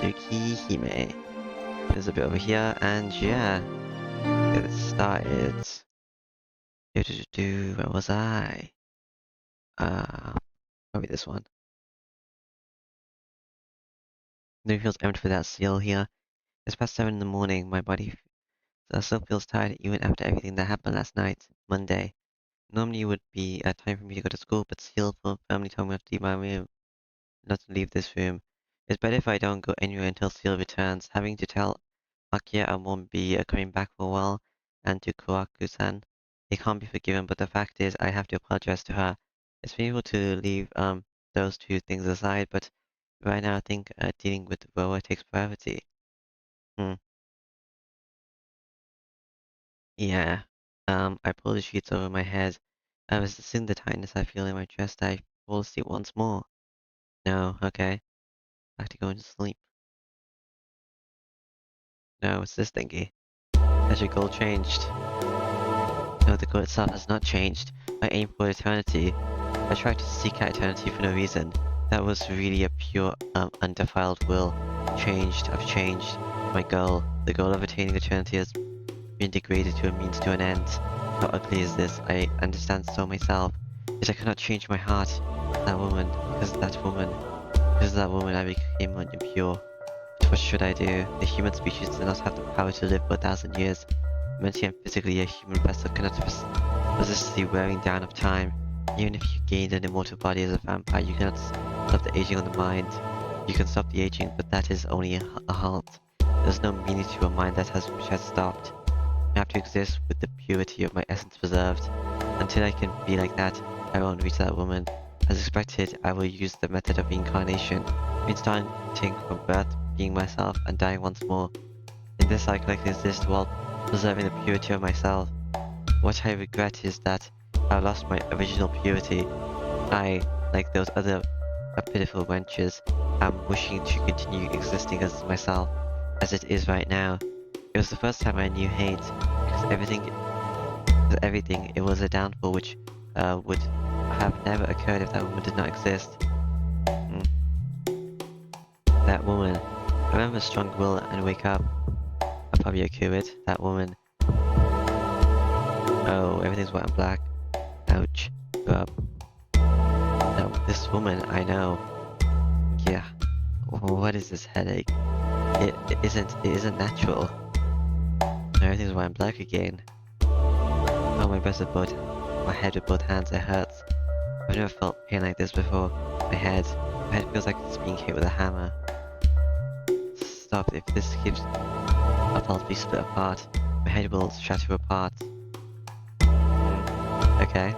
Tsukihime. There's a bit over here, and yeah, get it started. Where was I? Uh, Probably this one. No feels empty without seal here. It's past 7 in the morning. My body still feels tired even after everything that happened last night, Monday. Normally it would be a time for me to go to school, but Seal firmly told me not to leave my room, not to leave this room. It's better if I don't go anywhere until Seal returns. Having to tell Akia I won't be coming back for a while, and to Koaku-san. It can't be forgiven, but the fact is I have to apologize to her. It's painful to leave those two things aside, but right now I think dealing with Roa takes priority. Hmm. Yeah. I pull the sheets over my head. I was seeing the tightness I feel in my chest. I fall asleep once more. No, okay. Back to going to sleep. No, it's this thingy. Has your goal changed? No, the goal itself has not changed. I aim for eternity. I tried to seek out eternity for no reason. That was really a pure, undefiled will. I've changed. My goal, the goal of attaining eternity has been degraded to a means to an end. How ugly is this? I understand so myself. Yet I cannot change my heart. That woman, because of that woman I became impure. But what should I do? The human species does not have the power to live for 1,000 years. Mentally and physically, a human vessel cannot resist the wearing down of time. Even if you gained an immortal body as a vampire, you cannot stop the aging of the mind. You can stop the aging, but that is only a halt. There's no meaning to a mind which has stopped. I have to exist with the purity of my essence preserved. Until I can be like that, I won't reach that woman. As expected, I will use the method of reincarnation, means starting from birth, being myself, and dying once more. In this cycle I can exist while preserving the purity of myself. What I regret is that I lost my original purity. I, like those other pitiful wenches, am wishing to continue existing as myself, as it is right now. It was the first time I knew hate, everything, it was a downfall which would have never occurred if that woman did not exist. Mm. That woman. I remember strong will and wake up. I'll probably cure it. That woman. Oh, everything's white and black. Ouch. Go up. No, this woman, I know. Yeah. What is this headache? It isn't natural. Everything's white and black again. Oh, my head with both hands, it hurts. I've never felt pain like this before. My head feels like it's being hit with a hammer. Stop, if this keeps up, I'll be split apart. My head will shatter apart. Okay.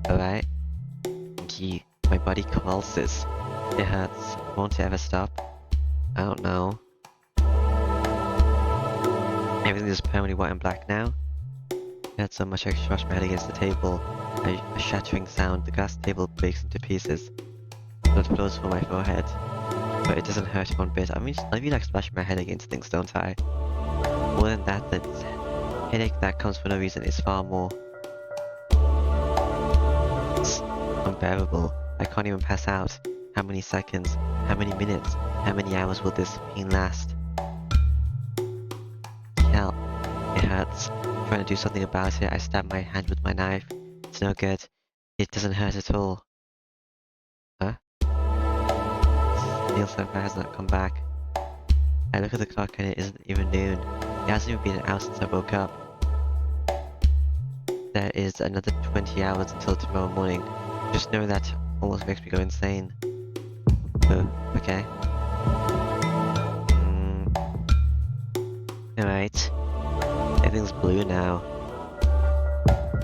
Alright. Gee, my body convulses. It hurts. Won't it ever stop? I don't know. Everything is permanently white and black now. It hurts so much I crushed my head against the table. A shattering sound. The glass table breaks into pieces. Blood flows from my forehead. But it doesn't hurt one bit. I really like splashing my head against things, don't I? More than that, the headache that comes for no reason is far more unbearable. I can't even pass out. How many seconds? How many minutes? How many hours will this pain last? Hell, it hurts. Trying to do something about it, I stab my hand with my knife. It's no good. It doesn't hurt at all. Huh? Neil Senpai has not come back. I look at the clock and it isn't even noon. It hasn't even been an hour since I woke up. There is another 20 hours until tomorrow morning. Just knowing that almost makes me go insane. Oh, okay. Alright. Everything's blue now.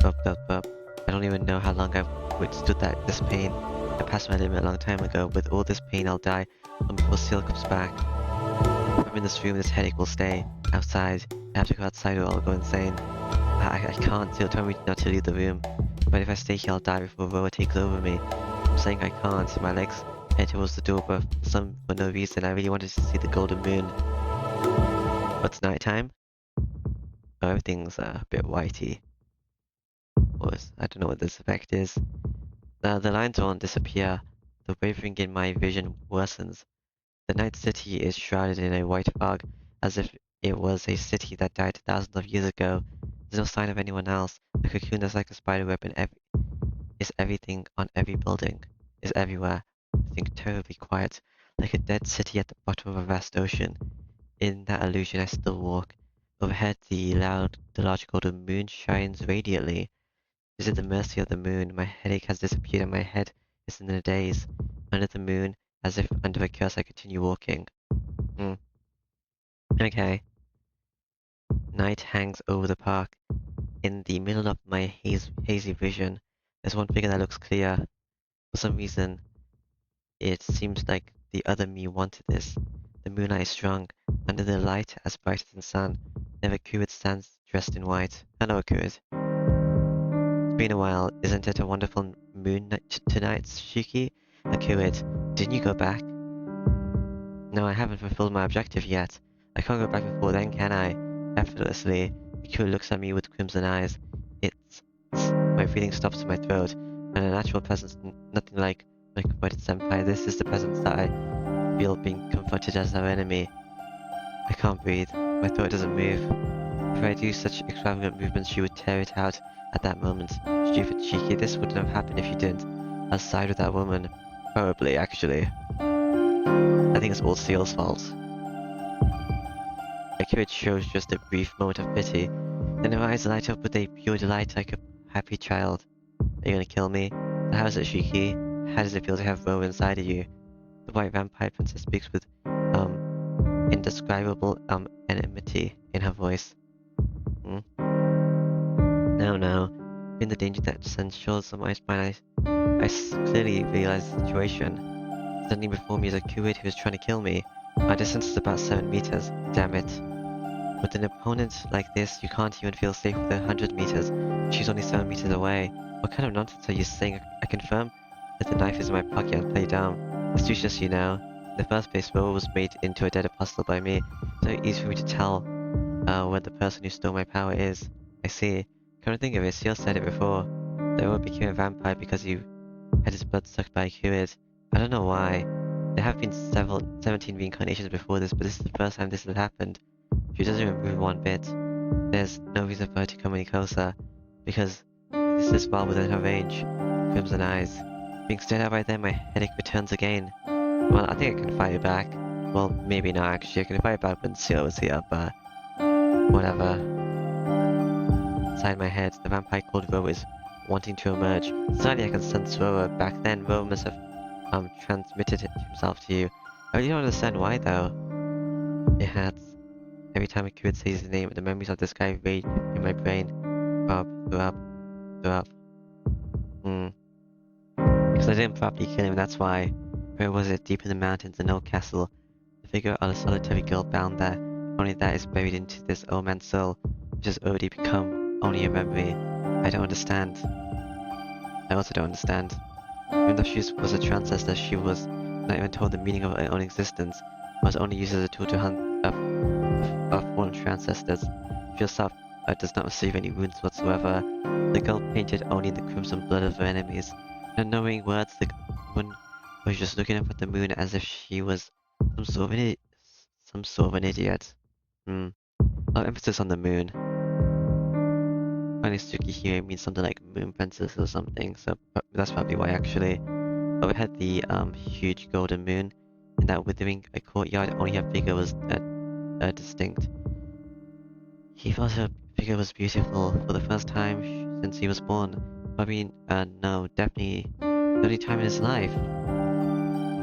Up. I don't even know how long I've withstood this pain. I passed my limit a long time ago. With all this pain, I'll die long before Seal comes back. If I'm in this room, this headache will stay. Outside. I have to go outside or I'll go insane. I can't. Seal told me not to leave the room. But if I stay here, I'll die before Roa takes over me. I'm saying I can't. My legs head towards the door, but for no reason, I really wanted to see the golden moon. But it's nighttime. Oh, everything's a bit whitey. I don't know what this effect is. The lines won't disappear. The wavering in my vision worsens. The night city is shrouded in a white fog, as if it was a city that died thousands of years ago. There's no sign of anyone else. The cocoon is like a spider web and is everything on every building, is everywhere. I think terribly quiet, like a dead city at the bottom of a vast ocean. In that illusion I still walk. Overhead the large golden moon shines radiantly. Is it the mercy of the moon? My headache has disappeared and my head is in a daze. Under the moon, as if under a curse I continue walking. Hmm. Okay. Night hangs over the park. In the middle of my hazy vision, there's one figure that looks clear. For some reason, it seems like the other me wanted this. The moonlight is strong, under the light as bright as the sun. There Akuid stands dressed in white. Hello, Akuid. It's been a while. Isn't it a wonderful moon night tonight, Shiki? Akuid, didn't you go back? No, I haven't fulfilled my objective yet. I can't go back before then, can I? Effortlessly, Akuid looks at me with crimson eyes. It's... My breathing stops in my throat, and a natural presence, nothing like my converted senpai. This is the presence that I feel being confronted as our enemy. I can't breathe. My throat doesn't move. If I do such extravagant movements, she would tear it out at that moment. Stupid cheeky, this wouldn't have happened if you didn't. I'll side with that woman. Probably, actually. I think it's all Seal's fault. Accurate shows just a brief moment of pity. Then her eyes light up with a pure delight like a happy child. Are you gonna kill me? So how is it, Shiki? How does it feel to have Ro inside of you? The white vampire princess speaks with, indescribable, enmity in her voice. Hmm? No. In the danger that sends shores on my spine, I clearly realize the situation. Standing before me is a Kuwait who is trying to kill me. My distance is about 7 meters. Damn it. With an opponent like this, you can't even feel safe with 100 meters. She's only 7 meters away. What kind of nonsense are you saying? I confirm that the knife is in my pocket and play dumb. It's useless, you know. In the first place, Roa was made into a dead apostle by me. So easy for me to tell where the person who stole my power is. I see. Come to think of it, Seal said it before. The Roa became a vampire because he had his blood sucked by a Kuid. I don't know why. There have been 17 reincarnations before this, but this is the first time this has happened. She doesn't even move one bit. There's no reason for her to come any closer, because this is far within her range. Crimson eyes. Being stared at by them, my headache returns again. Well, I think I can fight it back. Well, maybe not actually. I can fight it back when Seal was here, but whatever. Inside my head, the vampire called Roa is wanting to emerge. Suddenly I can sense Roa. Back then, Roa must have transmitted himself to you. I really don't understand why though. It hurts. Every time a kid says his name, the memories of this guy rage in my brain. Throw up. Because I didn't properly kill him, that's why. Where was it? Deep in the mountains, an old castle. The figure of a solitary girl bound there. Only that is buried into this old man's soul, which has already become only a memory. I don't understand. I also don't understand. Even though she was a transcestor, she was not even told the meaning of her own existence. I was only used as a tool to hunt up fallen transcestors. She herself does not receive any wounds whatsoever. The girl painted only in the crimson blood of her enemies. No knowing words, the woman was just looking up at the moon as if she was some sort of an idiot. A lot of emphasis on the moon. Finally, Tsukihime means something like moon princess or something, so that's probably why actually. Overhead the huge golden moon, in that withering courtyard, only her figure was distinct. He thought her figure was beautiful for the first time since he was born. I mean, no, definitely the only time in his life.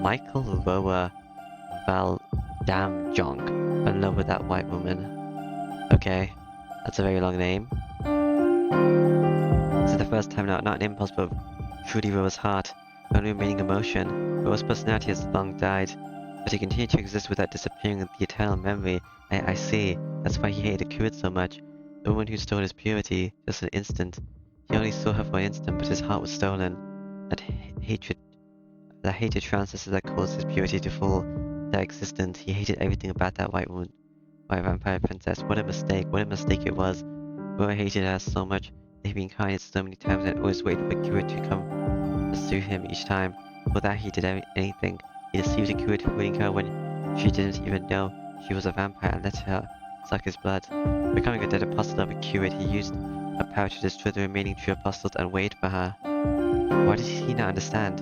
Michael Roa Val Damjong, in love with that white woman. Okay, that's a very long name. This is the first time, not an impulse, but truly Roa's heart. The only remaining emotion. Roa's personality has long died, but he continued to exist without disappearing in the eternal memory. I see. That's why he hated Kurit so much. The woman who stole his purity, just an instant. He only saw her for an instant, but his heart was stolen. That hated transcessor that caused his purity to fall, that existence. He hated everything about that white vampire princess. What a mistake it was. Roa hated her so much that he reincarnated so many times and always waited for Kurit to come pursue him each time. For that he did anything. He deceived the Kurit, fooling her when She didn't even know she was a vampire and let her suck his blood. Becoming a dead apostle of a curate, he used her power to destroy the remaining true apostles and wait for her. Why does he not understand?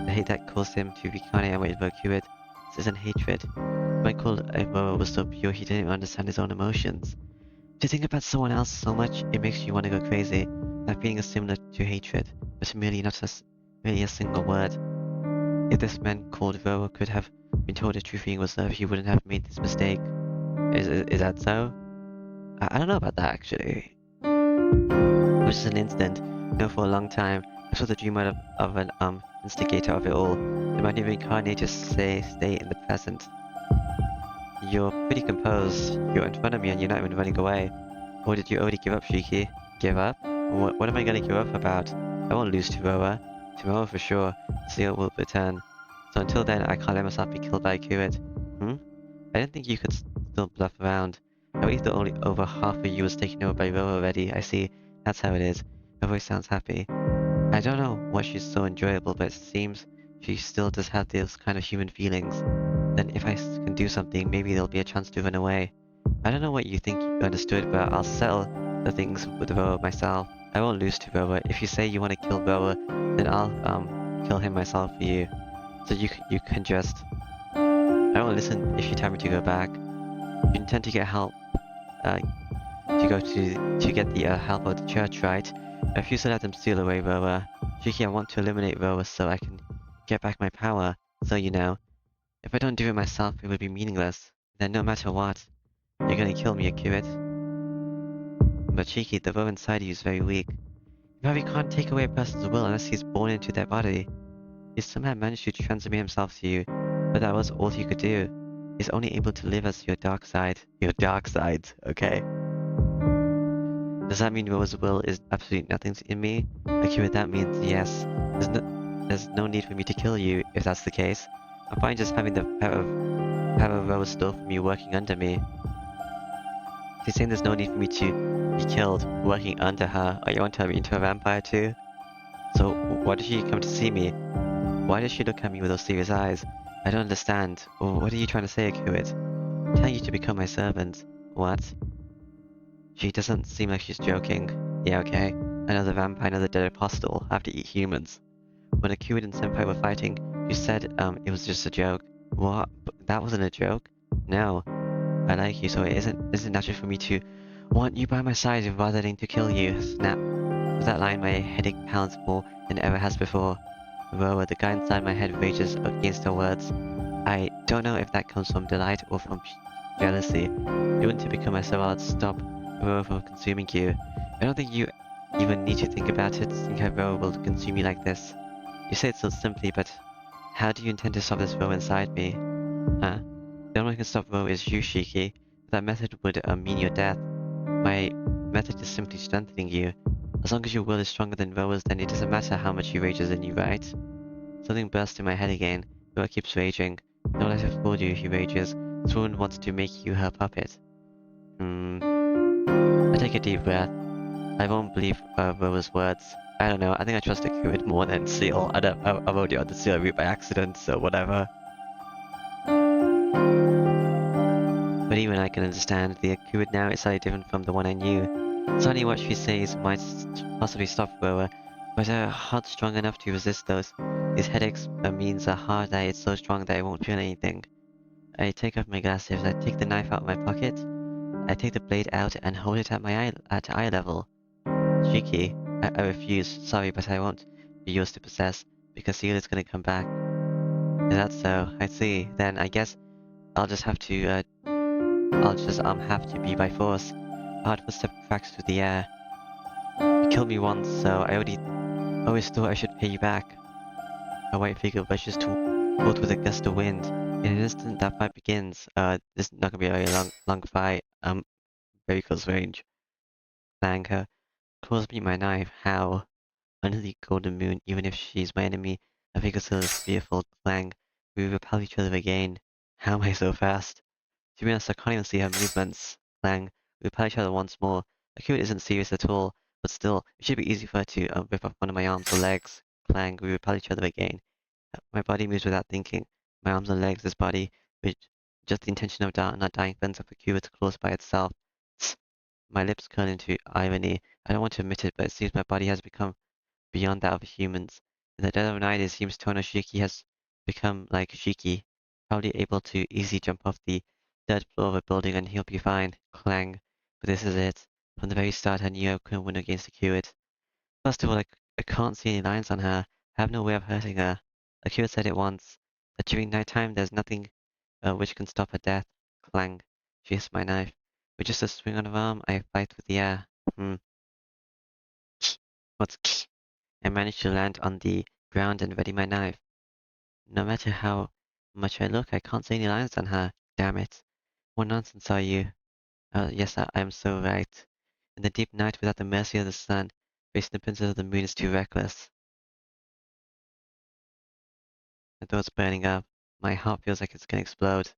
The hate that caused him to reincarnate and wait for a curate. This isn't hatred. My call Aurora was so pure he didn't even understand his own emotions. To think about someone else so much, it makes you want to go crazy. That feeling is similar to hatred, but merely not really a single word. If this man called Aurora could have been told the true feeling was love, he wouldn't have made this mistake. Is that so? I don't know about that actually. It was just an instant. No, for a long time. I saw the dream of an instigator of it all. The mind of incarnate just stay in the present. You're pretty composed. You're in front of me and you're not even running away. Or did you already give up, Shiki? Give up? What am I gonna give up about? I won't lose to Roa. Tomorrow for sure, Seal will return. So until then, I can't let myself be killed by a curate. I didn't think you could still bluff around. I believe that only over half of you was taken over by Roa already. I see. That's how it is. Her voice sounds happy. I don't know what she's so enjoyable, but it seems she still does have those kind of human feelings. Then if I can do something, maybe there'll be a chance to run away. I don't know what you think you understood, but I'll settle the things with Roa myself. I won't lose to Roa. If you say you want to kill Roa, then I'll kill him myself for you. So you can just. I won't listen if you tell me to go back. You intend to get help. To go to get the help of the church, right? I refuse to let them steal away Roa. Shiki, I want to eliminate Roa so I can get back my power. So you know, if I don't do it myself, it would be meaningless. Then no matter what, you're gonna kill me, Akira. But Shiki, the Roa inside you is very weak. You probably can't take away a person's will unless he's born into their body. He somehow managed to transform himself to you, but that was all he could do. He's only able to live as your dark side. Your dark side, okay. Does that mean Roa's will is absolutely nothing in me? Akira, that means yes. There's no need for me to kill you, if that's the case. I'm fine just having the power of Roa's still from you working under me. She's saying there's no need for me to be killed working under her. Or you want to turn me into a vampire too? So why did she come to see me? Why does she look at me with those serious eyes? I don't understand. What are you trying to say, Akira? I'm telling you to become my servant. What? She doesn't seem like she's joking. Yeah, okay. Another vampire, another dead apostle, have to eat humans. When Akira and Senpai were fighting, you said, it was just a joke. What? But that wasn't a joke? No. I like you, so it isn't natural for me to want you by my side rather than to kill you. Snap. With that line, my headache pounds more than it ever has before. Roa, the guy inside my head rages against her words. I don't know if that comes from delight or from jealousy. You want to become my servant, I'll stop Roa from consuming you. I don't think you even need to think about it, think how Roa will consume you like this. You say it so simply, but how do you intend to stop this Roa inside me? Huh? The only one who can stop Roa is you, Shiki. That method would mean your death. My method is simply strengthening you. As long as your will is stronger than Roa's, then it doesn't matter how much he rages in you, right? Something burst in my head again. Roa keeps raging. Don't let her fool you, he rages. This woman wants to make you her puppet. I take a deep breath. I won't believe Roa's words. I don't know, I think I trust the Druid more than Seal. I've already on the Seal route by accident, so whatever. But even I can understand, the Druid now is slightly different from the one I knew. Suddenly what she says might possibly stop Roa, but her heart's strong enough to resist these headaches means her heart that it's so strong that I won't feel anything. I take off my glasses, I take the knife out of my pocket, I take the blade out and hold it at my eye level. Cheeky, I refuse. Sorry, but I won't be yours to possess, because Seal is gonna come back. Is that so? I see. Then I guess I'll just have to, have to be by force. A hard footstep cracks through the air. You killed me once, so I always thought I should pay you back. A white figure rushes forth with a gust of wind. In an instant, that fight begins. This is not gonna be a very long fight. Very close range. Clang her. Claws me my knife. How? Under the golden moon, even if she's my enemy, I think it's a fearful clang. We repel each other again. How am I so fast? To be honest, I can't even see her movements. Clang. We repel each other once more. Akira isn't serious at all, but still, it should be easy for her to rip off one of my arms or legs. Clang. We repel each other again. My body moves without thinking. My arms and legs, this body, which Just the intention of not dying fends off Akua's claws by itself. My lips curl into irony. I don't want to admit it, but it seems my body has become beyond that of humans. In the dead of night, it seems Tonoshiki has become like Shiki, probably able to easily jump off the third floor of a building and he'll be fine. Clang. But this is it. From the very start, I knew I couldn't win against Akira. First of all, I can't see any lines on her. I have no way of hurting her. Akira said it once, that during nighttime there's nothing which can stop her death. Clang. She hits my knife. With just a swing on her arm, I fight with the air. What's I managed to land on the ground and ready my knife. No matter how much I look, I can't see any lines on her. Damn it. What nonsense are you? Yes, I am so right. In the deep night without the mercy of the sun, facing the princess of the moon is too reckless. My throat's burning up. My heart feels like it's gonna explode.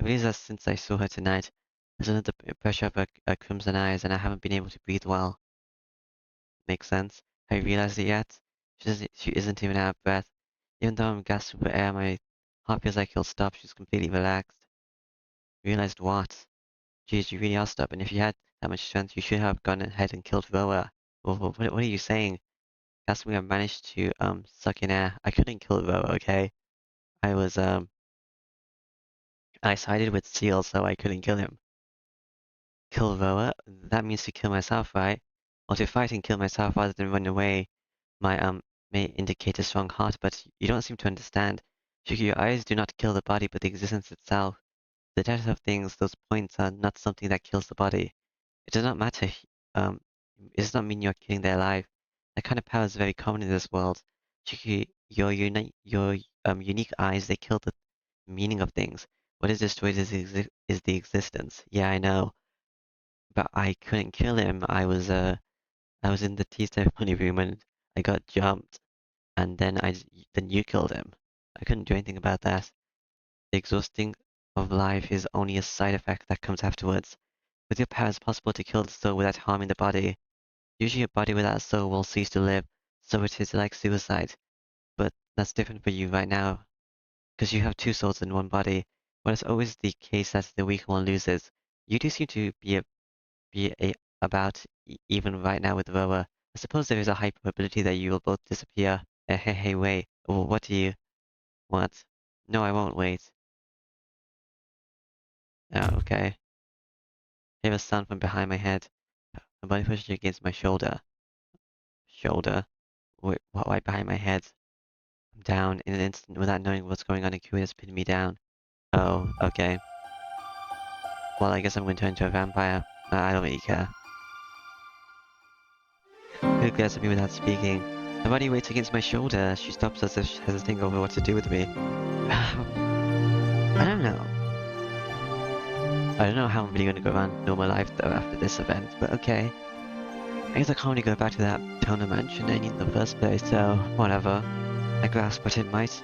I realize that since I saw her tonight, there's under the pressure of her crimson eyes and I haven't been able to breathe well. Makes sense? Have you realized it yet? She isn't even out of breath. Even though I'm gasping for air, my heart feels like he'll stop. She's completely relaxed. Realized what? Geez, you really are stubborn. If you had that much strength, you should have gone ahead and killed Roa. What are you saying? Gasping, I managed to, suck in air. I couldn't kill Roa, okay? I was, I sided with Seal, so I couldn't kill him. Kill Roa? That means to kill myself, right? Or to fight and kill myself rather than run away. My, may indicate a strong heart, but you don't seem to understand. Shuki, your eyes do not kill the body, but the existence itself. The depth of things, those points are not something that kills the body. It does not matter, um, it does not mean you're killing their life. That kind of power is very common in this world. Shuki, your unique eyes, they kill the meaning of things. What is destroyed is the existence. Yeah, I know. But I couldn't kill him. I was in the tea ceremony room and I got jumped. And then you killed him. I couldn't do anything about that. The exhausting of life is only a side effect that comes afterwards. With your power, it's possible to kill the soul without harming the body. Usually a body without a soul will cease to live, so it is like suicide. But that's different for you right now, because you have two souls in one body. But it's always the case that the weak one loses. You do seem to be about even right now with Roa. I suppose there is a high probability that you will both disappear. Hey, wait. What do you... What? No, I won't wait. Oh, okay. I hear a sound from behind my head. My body pushes against my shoulder. Shoulder? Wait, what, right behind my head? I'm down in an instant without knowing what's going on. Akui has pinned me down. Oh, okay. Well, I guess I'm going to turn into a vampire. I don't really care. Who glares at me without speaking? My body waits against my shoulder. She stops as if she hesitating over what to do with me. I don't know. I don't know how I'm really going to go around normal life though after this event, but okay. I guess I can't really go back to that Toner mansion in the first place, so whatever. I grasp, but it might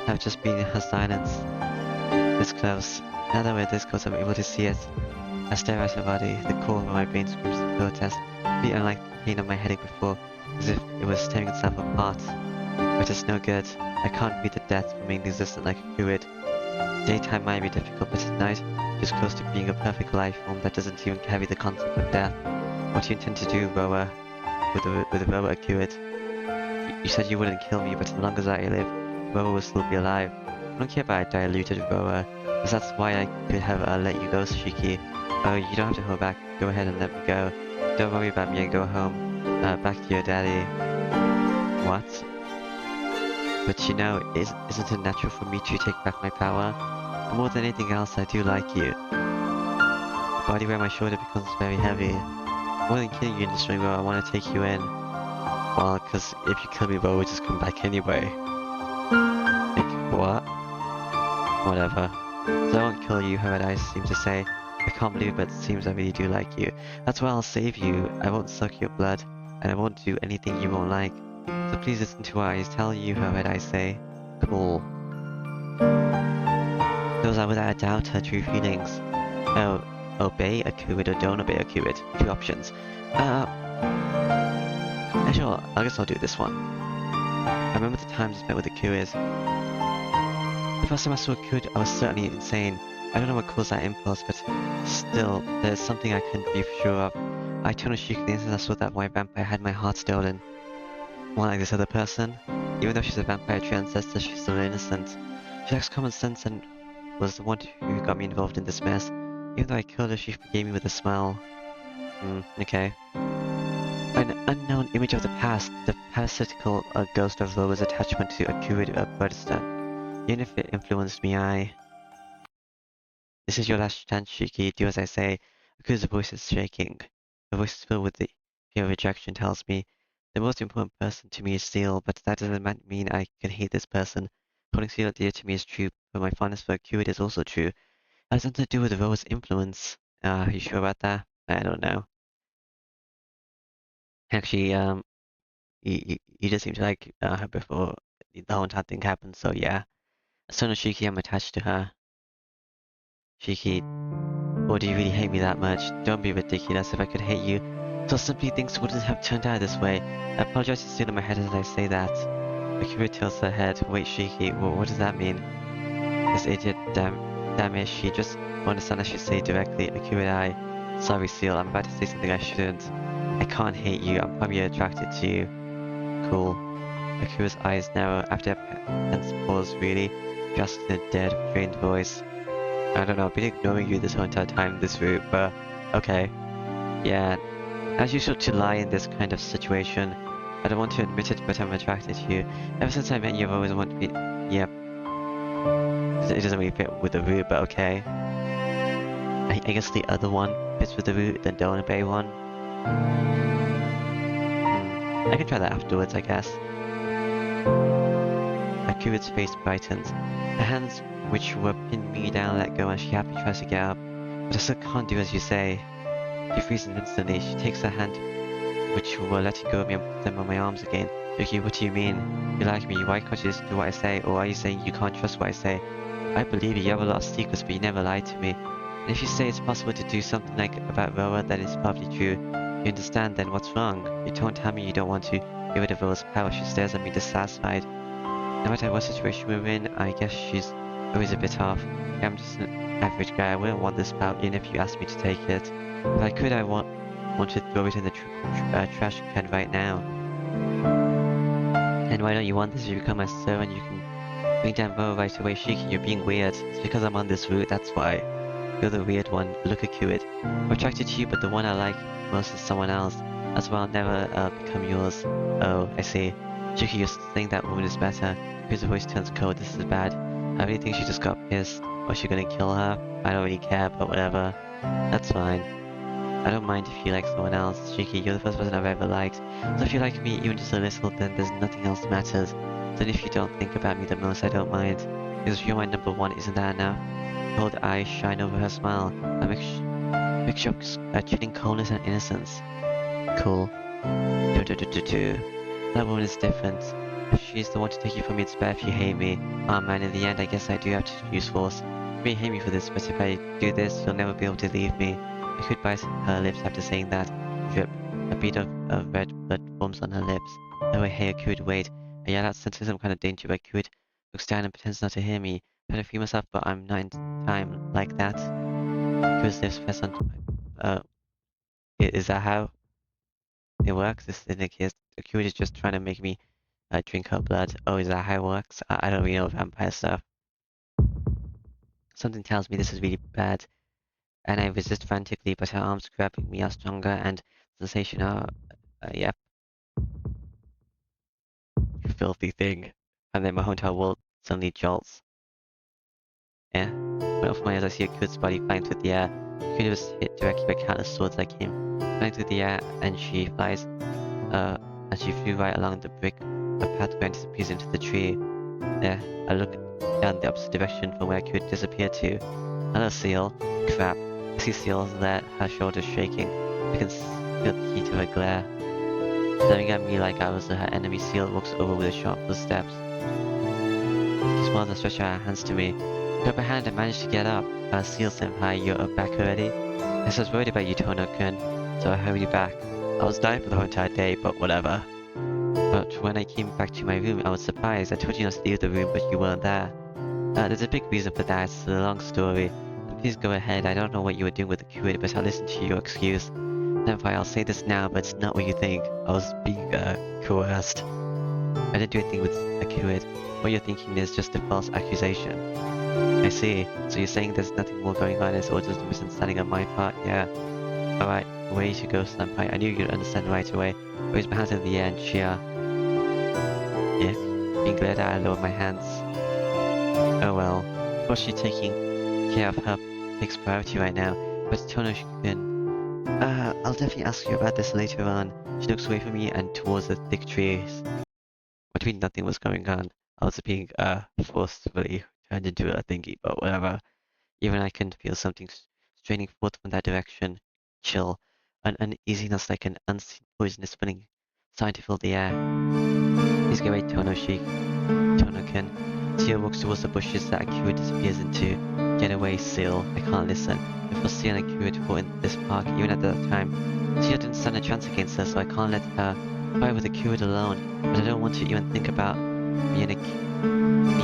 have just been her silence. This close. Now that we're this close, I'm able to see it. I stare at her body, the core of my brain screams in protest, be unlike the pain of my headache before, as if it was tearing itself apart. But it's no good. I can't beat the death remaining existent like a druid. Daytime might be difficult, but at night, just close to being a perfect life form that doesn't even carry the concept of death. What do you intend to do, Roa? With a Roa Druid? You said you wouldn't kill me, but as long as I live, Roa will still be alive. I don't care about diluted Roa, because that's why I could have let you go, Shiki. Oh, you don't have to hold back. Go ahead and let me go. Don't worry about me and go home. Back to your daddy. What? But you know, isn't it natural for me to take back my power? And more than anything else, I do like you. The body around my shoulder becomes very heavy. More than killing you and destroying Roa, I want to take you in. Well, because if you kill me, Roa will just come back anyway. Like, what? Whatever. So I won't kill you, Paradise seems to say. I can't believe it, but it seems I really do like you. That's why I'll save you. I won't suck your blood, and I won't do anything you won't like. So please listen to what I tell you, Paradise say. Cool. Those are without a doubt her true feelings. Oh, obey a Kuid or don't obey a Kuid. Two options. Sure, I guess I'll do this one. I remember the times I spent with the Kuid. The first time I saw a Kuid, I was certainly insane. I don't know what caused that impulse, but still, there's something I couldn't be sure of. I turned on Shiki the instant I saw that white vampire had my heart stolen. More like this other person. Even though she's a vampire tree ancestor, she's still innocent. She lacks common sense and was the one who got me involved in this mess. Even though I killed her, she forgave me with a smile. Okay. By an unknown image of the past, the parasitical ghost of Loa's attachment to a curated birdstone. Even if it influenced me, This is your last chance, Shiki. Do as I say. Aku's voice is shaking. Her voice is filled with the fear of rejection tells me the most important person to me is Seal, but that doesn't mean I can hate this person. Holding Seal dear to me is true, but my fondness for Acuid is also true. It has nothing to do with Roa's influence. Are you sure about that? I don't know. Actually, you just seem to like her before the whole entire thing happened, so yeah. As soon as Shiki, I'm attached to her. Shiki, or do you really hate me that much? Don't be ridiculous. If I could hate you, so simply things wouldn't have turned out this way. I apologize to still in my head as I say that. Akira tilts her head. Wait, Shiki, what does that mean? This idiot, damn it, she just won't understand I should say directly. Akira, sorry, Seal, I'm about to say something I shouldn't. I can't hate you, I'm probably attracted to you. Cool. Akira's eyes narrow after a tense pause, really. Just in a dead, drained voice. I don't know, I've been ignoring you this whole entire time, this route, but okay. Yeah, as usual to lie in this kind of situation. I don't want to admit it, but I'm attracted to you. Ever since I met you, I've always wanted to be... Yep. It doesn't really fit with the route, but okay. I guess the other one fits with the route, the Donut Bay one. I can try that afterwards, I guess. Akira's face brightens. Her hands, which were pinning me down, let go, and she happily tries to get up. But I still can't do as you say. She freezes instantly. She takes her hand, which were letting go of me, and puts them on my arms again. Yuki, what do you mean? You like me, why can't you just do what I say? Or are you saying you can't trust what I say? I believe you, you have a lot of secrets, but you never lied to me. And if you say it's possible to do something like about Roa, then it's probably true. You understand, then what's wrong? You don't tell me you don't want to get rid of Roa's power. She stares at me dissatisfied. No matter what situation we're in, I guess she's always a bit off. I'm just an average guy. I wouldn't want this power even if you asked me to take it. If I could, I want to throw it in the trash can right now. And why don't you want this? If you become my servant, you can bring down Roa right away. Shiki, you're being weird. It's because I'm on this route, that's why. You're the weird one. Look at it. I'm attracted to you, but the one I like most is someone else. That's why I'll never become yours. Oh, I see. Shiki, you're saying that woman is better. His voice turns cold. This is bad. I really think she just got pissed. Was she gonna kill her? I don't really care, but whatever. That's fine. I don't mind if you like someone else. Shiki, you're the first person I've ever liked. So if you like me even just a little, then there's nothing else that matters. Then if you don't think about me the most, I don't mind. Because if you're my number one, isn't that enough? Cold eyes shine over her smile. A mixture of chilling coldness and innocence. Cool. That woman is different. If she's the one to take you from me, it's bad if you hate me. Oh man, in the end, I guess I do have to use force. You may hate me for this, but if I do this, you'll never be able to leave me. I could bite her lips after saying that. Drip. A bead of red blood forms on her lips. Oh, hey, Akud, wait. I yell out, sensing some kind of danger, but Akud looks down and pretends not to hear me. I try to free myself, but I'm not in time like that. Akud's lips press on... is that how it works? This isn't a case. Akud is just trying to make me drink her blood. Oh, is that how it works? I don't really know vampire stuff. Something tells me this is really bad. And I resist frantically, but her arms grabbing me are stronger, and the sensation are... yep. You filthy thing. And then my whole entire world suddenly jolts. Yeah. When off my eyes, I see a Akud's body flying through the air. Akud was hit directly by countless swords like him. Flying through the air, and she flies, and she flew right along the brick, a pathway, and disappears into the tree. There, I look down the opposite direction from where Akud disappeared to. Hello, Seal. Crap. I see Seal's there, her shoulders shaking. I can feel the heat of her glare. Staring at me like I was her enemy, Seal walks over with a sharp footsteps. She smiles and stretches out her hands to me. Grab her hand and managed to get up. Seal senpai, you're back already? I was worried about you, Tono-kun, so I hurried back. I was dying for the whole entire day, but whatever. But when I came back to my room, I was surprised. I told you not to leave the room, but you weren't there. There's a big reason for that. It's a long story. please go ahead. I don't know what you were doing with the Kuwait, but I'll listen to your excuse. Senpai, I'll say this now, but it's not what you think. I was being, coerced. I didn't do anything with the Kuwait. What you're thinking is just a false accusation. I see. So you're saying there's nothing more going on, it's all just a misunderstanding on my part? Yeah. Alright, way to go, Senpai. I knew you'd understand right away. Raise my hands in the air and cheer. Ick. Being glared at, I lowered my hands. Oh well. Of course, she's taking care of her takes priority right now, but Tono-kun, I'll definitely ask you about this later on. She looks away from me and towards the thick trees. What do you mean nothing was going on? I was being, forcefully turned into a thingy, but whatever. Even I can feel something straining forth from that direction. Chill. An uneasiness like an unseen poison is spinning, starting to fill the air. Please get away, Tono-kun. Seal walks towards the bushes that Akira disappears into. Get away, Seal. I can't listen. Before Seal and Akira were in this park, even at that time, Seal didn't stand a chance against her, so I can't let her fight with Akira alone. But I don't want to even think about me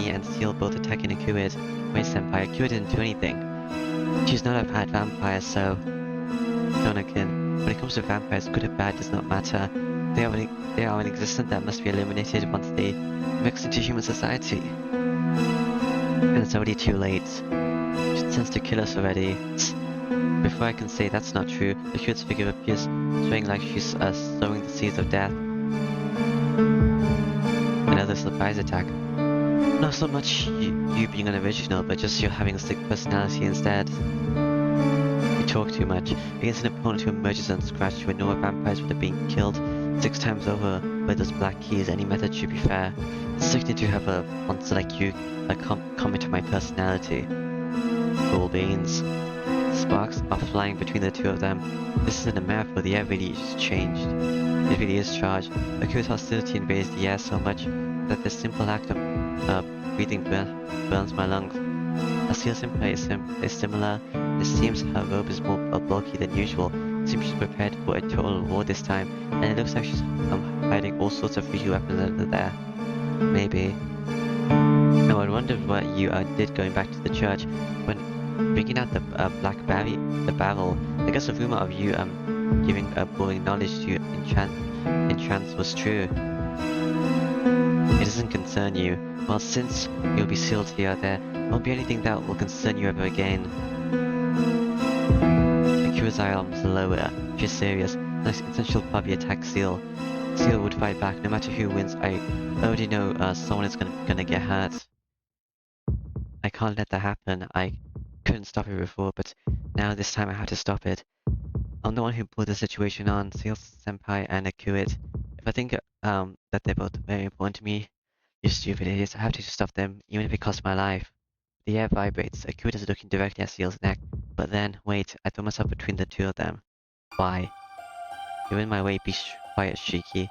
and Seal both attacking Akira. Wait, Senpai, Akira didn't do anything. She's not a bad vampire, so... Tono-kun, when it comes to vampires, good or bad does not matter. They are an existence that must be eliminated once they mix into human society. And it's already too late. She intends to kill us already. Before I can say that's not true, the Akira's figure appears swaying like she's sowing the seeds of death. Another surprise attack. Not so much you being unoriginal, but just you having a sick personality instead. You talk too much. Against an opponent who emerges unscratched when no vampires would have been killed 6 times over by those black keys, any method should be fair. It's sickening to have a monster like you comment on my personality. Cool beans. Sparks are flying between the two of them. This isn't a metaphor, the air really just changed. It really is charged. Akira's hostility invades the air so much that the simple act of breathing burns my lungs. Aseel's Senpai is similar. It seems her robe is more bulky than usual. It seems she's prepared for a total war this time, and it looks like she's hiding all sorts of freaky weapons under there. Maybe. No, I wondered what you did going back to the church when bringing out the black barrel. I guess the rumor of you giving boring knowledge to enchants was true. It doesn't concern you. Well, since you'll be sealed here, there won't be anything that will concern you ever again. Akira's arms lower. She's serious. Next essential part of the attack, Seal. Seal would fight back no matter who wins. I already know someone is gonna get hurt. I can't let that happen. I couldn't stop it before, but now this time I have to stop it. I'm the one who brought the situation on, Seal Senpai and Akira. If I think that they're both very important to me, you stupid idiots, I have to stop them, even if it costs my life. The air vibrates. Akira is looking directly at Seal's neck, but then, wait, I throw myself between the two of them. Why? You're in my way, be quiet, Shiki.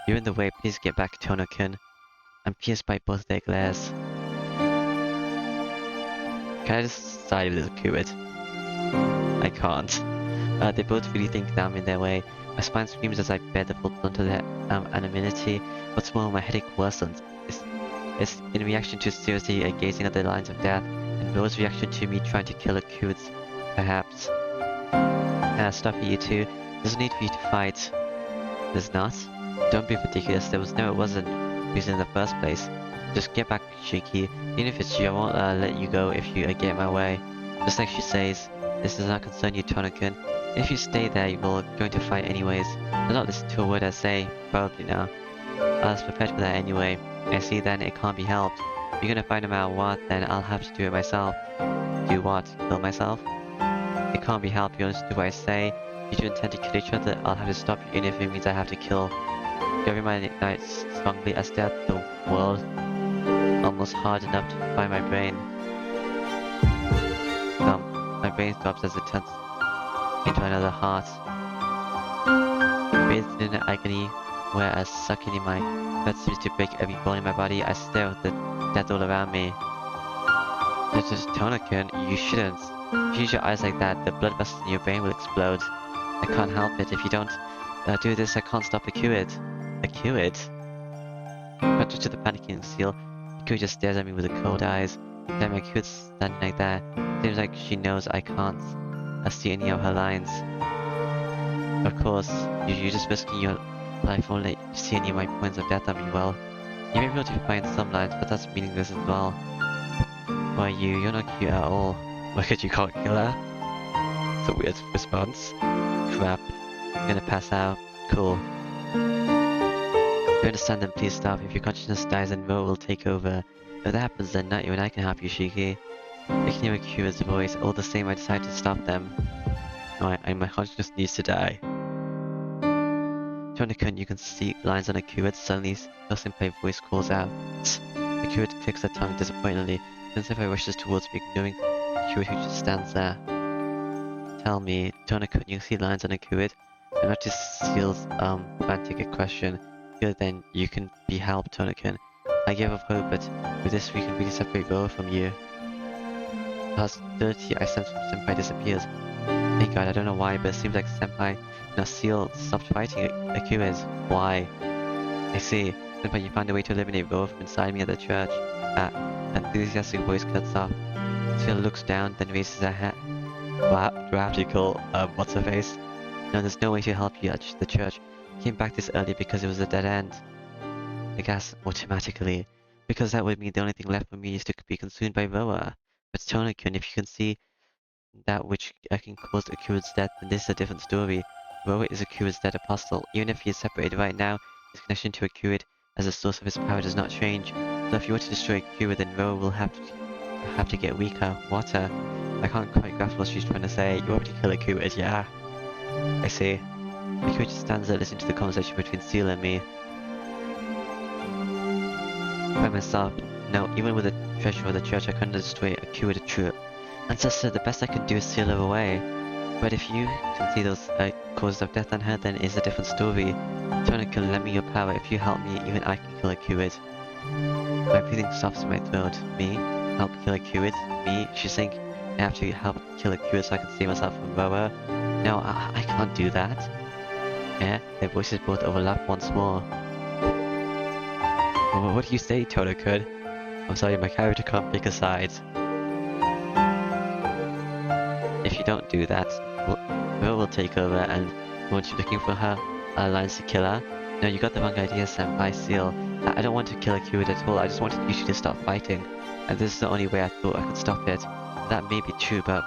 You're in the way, please get back, Tono-kun. I'm pierced by both their glares. Can I just side with Akira? I can't. They both really think that I'm in their way. My spine screams as I bear the full brunt of their anonymity. What's more, my headache worsens. It's in reaction to seriously gazing at the lines of death, and Ro's reaction to me trying to kill Akira, perhaps. Stop it, you two. There's no need for you to fight. There's not? Don't be ridiculous. There wasn't reason in the first place. Just get back, Shiki. Even if it's you, I won't let you go if you get in my way. Just like she says, this does not concern you, Tono-kun. If you stay there, you're going to fight anyways. Do not listen to a word I say. Probably now. I was prepared for that anyway. I see then it can't be helped. If you're gonna fight no matter what, then I'll have to do it myself. Do what? Kill myself? It can't be helped, you understand what I say. You two intend to kill each other, I'll have to stop you even if it means I have to kill. Every my ignites strongly as death the world. Almost hard enough to find my brain. My brain stops as it turns into another heart. Bathed in agony, whereas sucking in my breath seems to break every bone in my body, I stare at the death all around me. This is Tono-kun, you shouldn't. If you use your eyes like that, the blood vessels in your brain will explode. I can't help it. If you don't do this, I can't stop Akira. Akira? Contrary to the panicking Seal, Akira just stares at me with the cold eyes. Then Akira's standing like that. Seems like she knows I can't see any of her lines. Of course, you're just risking your life won't let you see any of my points of death on me. Well, you may be able to find some lines, but that's meaningless as well. Why you're not cute at all. Why could you call it killer? It's a weird response. Crap. I'm gonna pass out. Cool. If you understand, then please stop. If your consciousness dies, then Ro will take over. If that happens, then not you and I can help you, Shiki. I can hear Akira's voice. All the same, I decided to stop them. No, my consciousness needs to die. Tony-kun, you can see lines on Akira. Suddenly, no senpai voice calls out. Akira clicks her tongue disappointedly. Then senpai rushes towards me, ignoring Akira who just stands there. Tell me, Tony-kun, you can see lines on Akira? And not just Seal's frantic question. Good, then you can be helped, Tony-kun. I give up hope, but with this we can really separate Ro from you. The hostility I sense from senpai disappears. Thank God, I don't know why, but it seems like senpai and Seal stopped fighting Akira's. Why? I see. Senpai, you found a way to eliminate Ro from inside me at the church. Enthusiastic voice cuts off. Seal looks down, then raises her head. Wow, do I have to call, what's her face? No, there's no way to help you at the church. I came back this early because it was a dead end. I guess automatically. Because that would mean the only thing left for me is to be consumed by Roa. But Tony-kun, if you can see that which can cause Akira's death, then this is a different story. Roa is Akira's dead apostle. Even if he is separated right now, his connection to Akira as a source of his power does not change. So if you want to destroy Akira, then Roa will have to get weaker. Water. I can't quite grasp what she's trying to say. You want me to kill Akira, yeah. I see. Akira just stands there listening to the conversation between Seal and me. By myself, no, even with the treasure of the church, I couldn't destroy Akira the true ancestor. The best I can do is seal her away. But if you can see those causes of death on her, then it's a different story. Tony can lend me your power. If you help me, even I can kill Akira. My breathing stops in my throat. Me? Help kill Akira? Me? She's saying I have to help kill Akira so I can save myself from Roa. No, I can't do that. Yeah, their voices both overlap once more. What do you say, Tony-kun? I'm sorry, my character can't pick a side. If you don't do that, Ro will take over and won't you looking for her lines to kill her? No, you got the wrong idea, Senpai Seal. I don't want to kill Akira at all, I just wanted you to stop fighting. And this is the only way I thought I could stop it. That may be true, but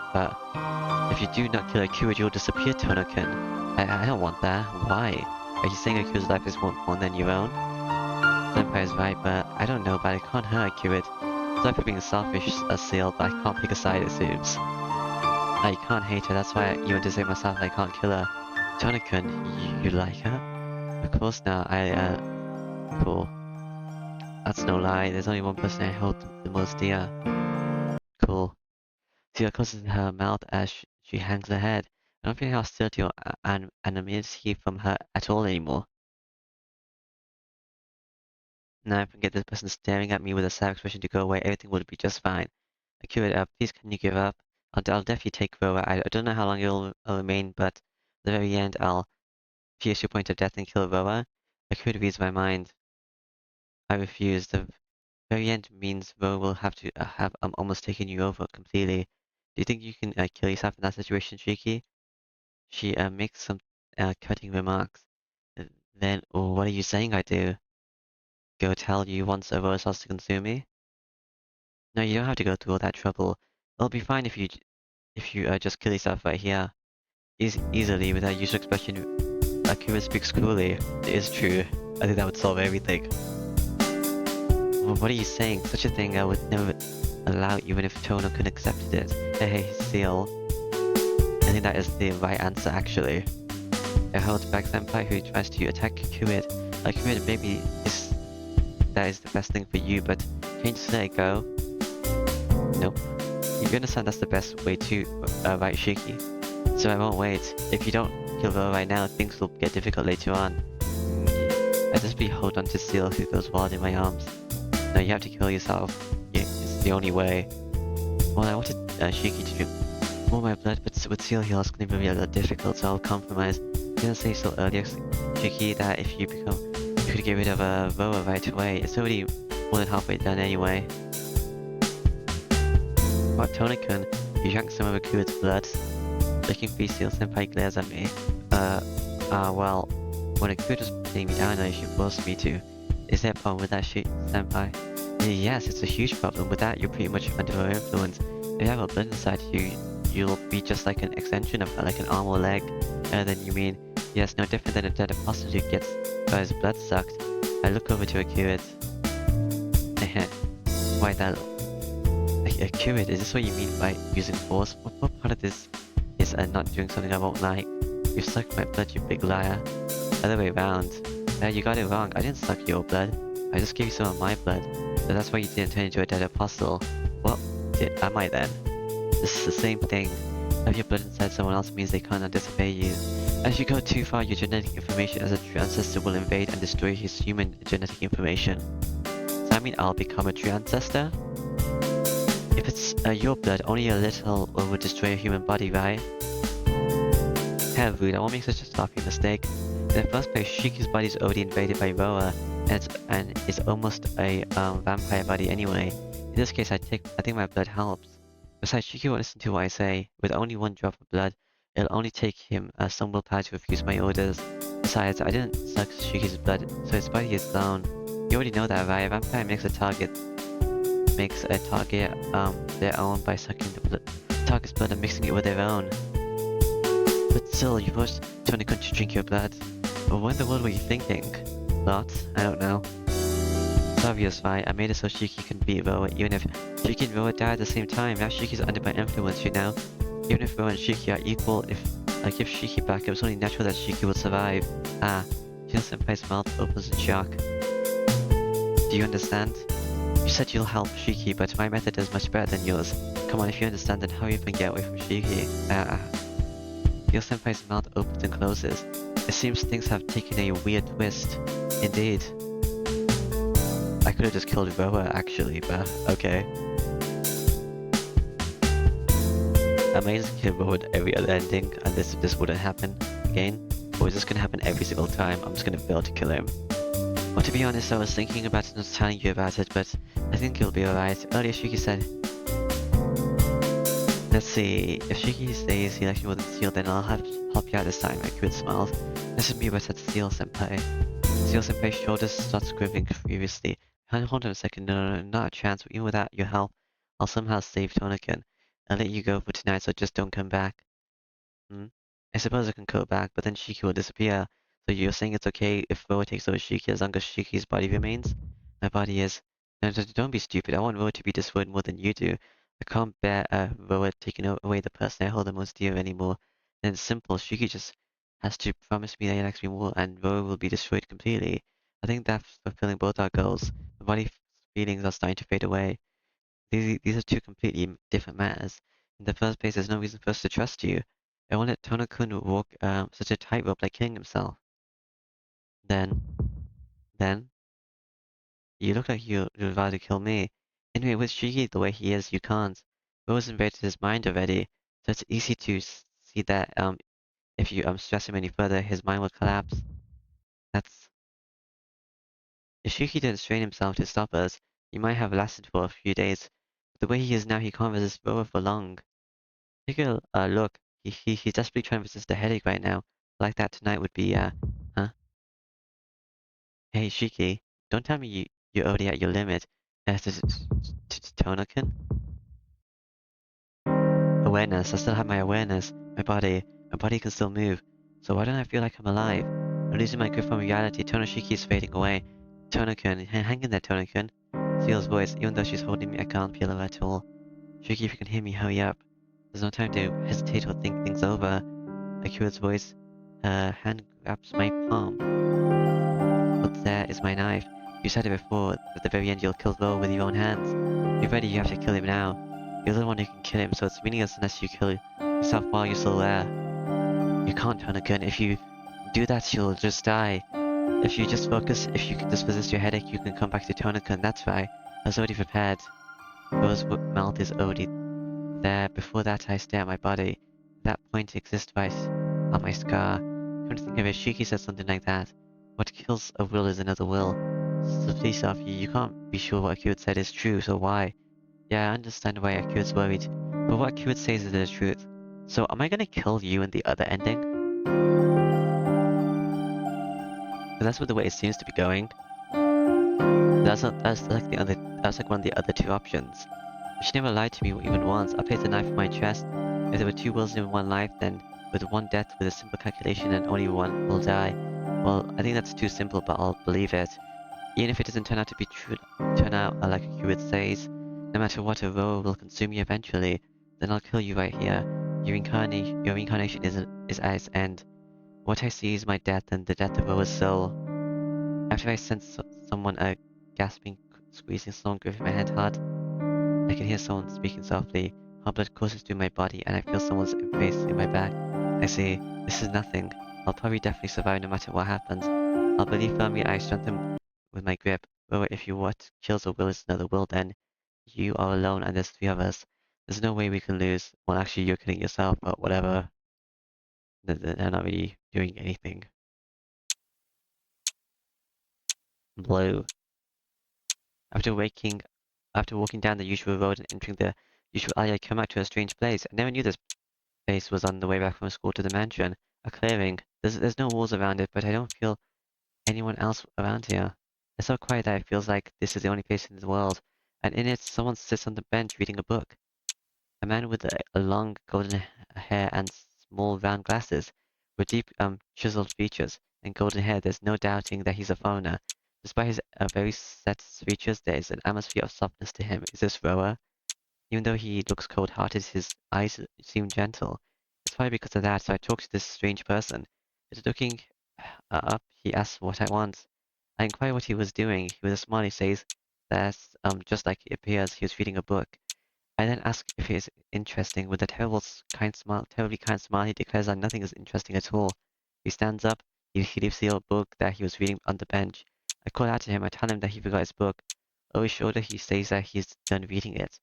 if you do not kill Akira, you'll disappear, Tony-kun. I don't want that. Why? Are you saying Akira's life is more important than your own? Senpai is right, but I don't know, but I can't hurt Akira. Sorry for being selfish, Seal, but I can't pick a side, it seems. I can't hate her, that's why you want to say myself I can't kill her. Tony-kun, you like her? Of course now, cool. That's no lie, there's only one person I hold the most dear. Cool. Seal closes her mouth as she hangs her head. I don't feel hostility or animosity from her at all anymore. Now I can get this person staring at me with a sad expression to go away, everything will be just fine. Akira, please can you give up? I'll definitely take Roa. I don't know how long it'll remain, but at the very end I'll pierce your point of death and kill Roa. Akira reads my mind. I refuse. The very end means Roa will have to have almost taken you over completely. Do you think you can kill yourself in that situation, Shiki? She makes some cutting remarks. Then what are you saying I do? Go tell you once Roa starts to consume me? No, you don't have to go through all that trouble. It'll be fine if you just kill yourself right here. Easily, with that usual expression, Akira speaks coolly. It is true. I think that would solve everything. Well, what are you saying? Such a thing I would never allow even if Tony-kun accepted it. Hey, Seal. I think that is the right answer, actually. I hold back Senpai who tries to attack Akira. Akira, maybe that is the best thing for you, but can't you just let it go? Nope. You understand that's the best way to right, Shiki. So I won't wait. If you don't kill Ro right now, things will get difficult later on. I just hold on to Seal who goes wild in my arms. No, you have to kill yourself. Yeah, it's the only way. Well, I wanted Shiki to drink more of my blood, but with Seal heal it's going to be a little difficult, so I'll compromise. Didn't say so earlier, Shiki, that if you could get rid of Roa right away. It's already more than halfway done anyway. But Tony-kun, You drank some of Akua's blood. Looking free, Steel Senpai glares at me. Well, when Akua was putting me down, she forced me to. Is there a problem with that shit, Senpai? Yes, it's a huge problem. With that, you're pretty much under her influence. If you have a blood inside you, you'll be just like an extension of her, like an arm or leg. Then you mean, yes, no different than a dead apostle who gets his blood sucked. I look over to Akua. Why that? Akua, is this what you mean by using force? What part of this is not doing something I won't like? You sucked my blood, you big liar. Other way around. You got it wrong. I didn't suck your blood. I just gave you some of my blood. So that's why you didn't turn into a dead apostle. What am I then? This is the same thing. Have your blood inside someone else means they can't disobey you. As you go too far, your genetic information as a true ancestor will invade and destroy his human genetic information. Does that mean I'll become a true ancestor? If it's your blood, only a little will destroy a human body, right? Hell, rude, I won't make such a sloppy mistake. In the first place, Shiki's body is already invaded by Roa, and is almost a vampire body anyway. In this case, I think my blood helps. Besides, Shiki won't listen to what I say. With only one drop of blood, it'll only take him some willpower to refuse my orders. Besides, I didn't suck Shiki's blood, so his body is down. You already know that, right? A vampire makes a target their own by sucking the target's blood and mixing it with their own. But still, you forced Tonakun to drink your blood. But what in the world were you thinking? Lot? I don't know. It's obvious, right? I made it so Shiki can beat Roa, even if Shiki and Roa die at the same time. Now Shiki's under my influence, you know? Even if Roa and Shiki are equal, if I give Shiki back, it was only natural that Shiki would survive. Jill Senpai's mouth opens in shock. Do you understand? You said you'll help Shiki, but my method is much better than yours. Come on, if you understand, then hurry up and get away from Shiki. Jill Senpai's mouth opens and closes. It seems things have taken a weird twist. Indeed. I could have just killed Roa, actually, but okay. I may just kill Roa at every other ending, and this wouldn't happen again. Or is this gonna happen every single time? I'm just gonna fail to kill him. Well, to be honest, I was thinking about not telling you about it, but I think you'll be alright. Earlier, Shiki said... Let's see, if Shiki stays, he likes me more than Steel, then I'll have to help you out this time. Akua smiled. This is me, but said Steel Senpai. Steel Senpai's shoulders starts quivering furiously. Hold on a second, no, not a chance. Even without your help, I'll somehow save Tonakan. I'll let you go for tonight, so just don't come back. I suppose I can go back, but then Shiki will disappear. So you're saying it's okay if Roa takes over Shiki as long as Shiki's body remains? My body is... No, don't be stupid. I want Roa to be destroyed more than you do. I can't bear Roa taking away the person I hold the most dear anymore. Then it's simple. Shiki just has to promise me that he likes me more, and Roa will be destroyed completely. I think that's fulfilling both our goals. The body feelings are starting to fade away. These are two completely different matters. In the first place, there's no reason for us to trust you. I won't let Tonakun walk such a tightrope like killing himself. Then, you look like you'd rather kill me. Anyway, with Shiki the way he is, you can't. Roa's invaded his mind already, so it's easy to see that if you stress him any further, his mind will collapse. That's... If Shiki didn't strain himself to stop us, he might have lasted for a few days. But the way he is now, he can't resist Roa for long. Take a look. He's desperately trying to resist a headache right now. Like that tonight would be, huh? Hey, Shiki, don't tell me you're already at your limit. Tonakan? Awareness. I still have my awareness. My body can still move. So why don't I feel like I'm alive? I'm losing my grip on reality. Tonoshiki is fading away. Tonakan, hang in there, Tonakan. Seal's voice. Even though she's holding me, I can't feel her at all. Shiki, if you can hear me, hurry up. There's no time to hesitate or think things over. Akira's voice. Her hand grabs my palm. What's there is my knife. You said it before. At the very end, you'll kill Lo with your own hands. Be ready, you have to kill him now. You're the one who can kill him, so it's meaningless unless you kill yourself while you're still there. You can't turn a gun. If you do that, you'll just die. If you just focus, if you can just resist your headache, you can come back to Tonakan. That's right. I was already prepared. Ro's mouth is already there. Before that, I stare at my body. That point exists right on my scar. Come to think of it, Shiki said something like that. What kills a will is another will. So please, Sophie, you can't be sure what Akira said is true, so why? Yeah, I understand why Akira's worried. But what Q would say is the truth. So am I gonna kill you in the other ending? 'Cause that's what the way it seems to be going. That's like the other, that's like one of the other two options. She never lied to me even once. I placed a knife in my chest. If there were two wills in one life, then with one death with a simple calculation and only one will die. Well, I think that's too simple, but I'll believe it. Even if it doesn't turn out to be true, turn out like Hewitt says, no matter what, a row will consume you eventually. Then I'll kill you right here. Your reincarnation is at its end. What I see is my death and the death of Roa's soul. After I sense someone gasping, squeezing someone gripping my hand hard, I can hear someone speaking softly. Hot blood courses through my body and I feel someone's embrace in my back. I say, this is nothing. I'll probably definitely survive no matter what happens. I'll believe firmly I strengthen with my grip. But if you what kills a will is another will, then you are alone and there's three of us. There's no way we can lose. Well, actually, you're killing yourself, but whatever. They're not really doing anything. Blue. After walking down the usual road and entering the usual alley, I come out to a strange place. I never knew this place was on the way back from school to the mansion. A clearing. There's no walls around it, but I don't feel anyone else around here. It's so quiet that it feels like this is the only place in the world. And in it, someone sits on the bench reading a book. A man with a long golden hair and small round glasses, with deep chiseled features and golden hair. There's no doubting that he's a foreigner. Despite his very set features, there is an atmosphere of softness to him. Is this Roa? Even though he looks cold-hearted, his eyes seem gentle. It's probably because of that, so I talk to this strange person. Just looking up, he asks what I want. I inquire what he was doing. With a smile, he says that's just like it appears he was reading a book. I then ask if he is interesting. With a terribly kind smile, he declares that nothing is interesting at all. He stands up. He leaves the old book that he was reading on the bench. I call out to him. I tell him that he forgot his book. Over his shoulder, he says that he's done reading it.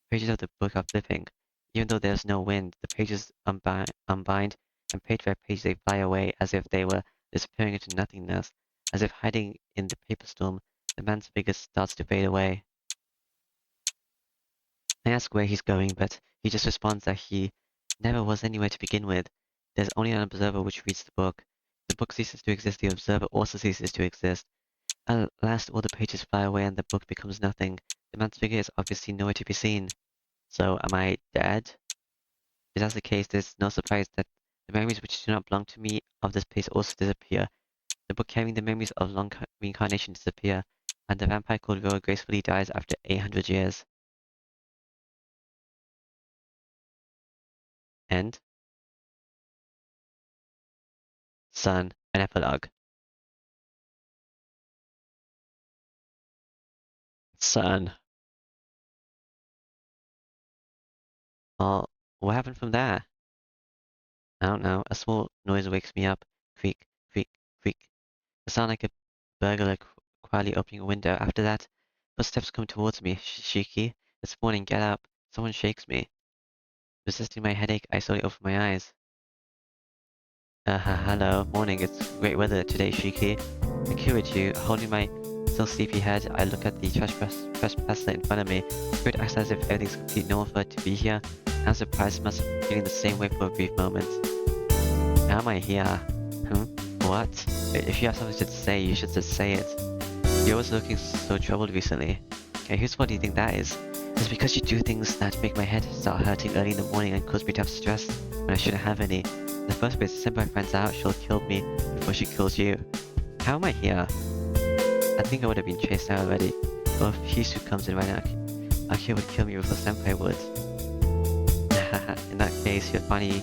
Pages of the book are flipping. Even though there's no wind, the pages unbind, and page by page they fly away as if they were disappearing into nothingness. As if hiding in the paper storm, the man's figure starts to fade away. I ask where he's going, but he just responds that he never was anywhere to begin with. There's only an observer which reads the book. The book ceases to exist, the observer also ceases to exist. At last all the pages fly away and the book becomes nothing. The man's figure is obviously nowhere to be seen. So, am I dead? If that's the case, there's no surprise that the memories which do not belong to me of this place also disappear. The book carrying the memories of long reincarnation disappear, and the vampire called Roa gracefully dies after 800 years. End. Sun. An epilogue. Sun. Well, what happened from there? I don't know. A small noise wakes me up. Creak, creak, creak. A sound like a burglar quietly opening a window. After that, footsteps come towards me. Shiki, it's morning. Get up. Someone shakes me. Resisting my headache, I slowly open my eyes. Hello. Morning. It's great weather today, Shiki. I queue with you. Holding my still sleepy head, I look at the trespasser in front of me. Spirit acts as if everything's completely normal for it to be here. I'm surprised, must have feeling the same way for a brief moment. How am I here? What? If you have something to say, you should just say it. You're always looking so troubled recently. Okay, here's what do you think that is? It's because you do things that make my head start hurting early in the morning and cause me to have stress when I shouldn't have any. In the first place, the senpai finds out she'll kill me before she kills you. How am I here? I think I would have been chased out already. Or if Hisu comes in right now, Akira would kill me before senpai would. In that case, you'll finally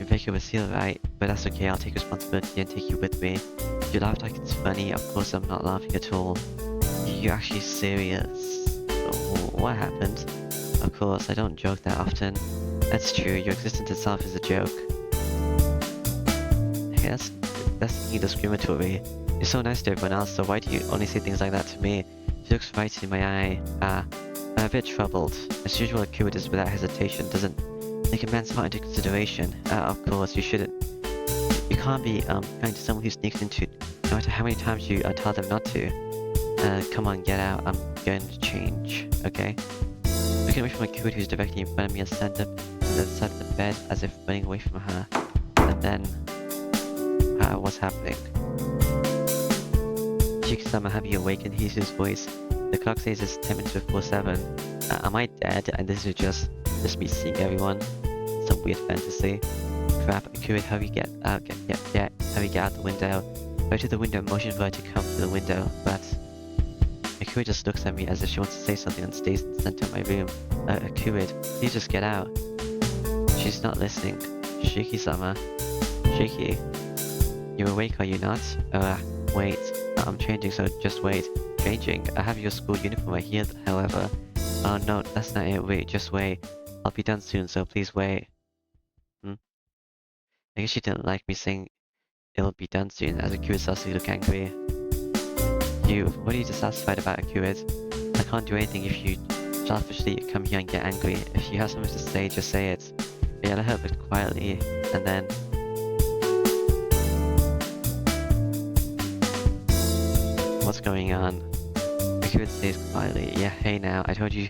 break your seal, right? But that's okay, I'll take responsibility and take you with me. You laughed like it's funny, of course I'm not laughing at all. You're actually serious. What happened? Of course, I don't joke that often. That's true, your existence itself is a joke. Hey, that's discriminatory. You're so nice to everyone else, so why do you only say things like that to me? She looks right in my eye. I'm a bit troubled. As usual, Akira does without hesitation, doesn't take a man's heart into consideration. Of course, you shouldn't. You can't be kind to someone who sneaks into, no matter how many times you tell them not to. Come on, get out. I'm going to change, okay? looking away from a kid who's directly in front of me and stand up on the side of the bed as if running away from her. And then... what's happening? Tsukihime, have you awakened? Hisu's voice. The clock says it's 10 minutes before 7. Am I dead? And this is just me seeing everyone? Some weird fantasy. Crap, Akira, hurry get out, hurry get out the window. Go to the window, motion for her to come to the window, but... Akira just looks at me as if she wants to say something and stays in the center of my room. Akira, please just get out. She's not listening. Shiki-sama. Shiki. You're awake, are you not? Wait. I'm changing, so just wait. Changing? I have your school uniform right here, however. Oh no, that's not it. Wait, just wait. I'll be done soon, so please wait. I guess she didn't like me saying it'll be done soon, as Akira starts to look angry. What are you dissatisfied about, Akira? I can't do anything if you selfishly come here and get angry. If you have something to say, just say it. But yeah, let her look quietly, and then... What's going on? Akira says quietly, yeah, hey now, I told you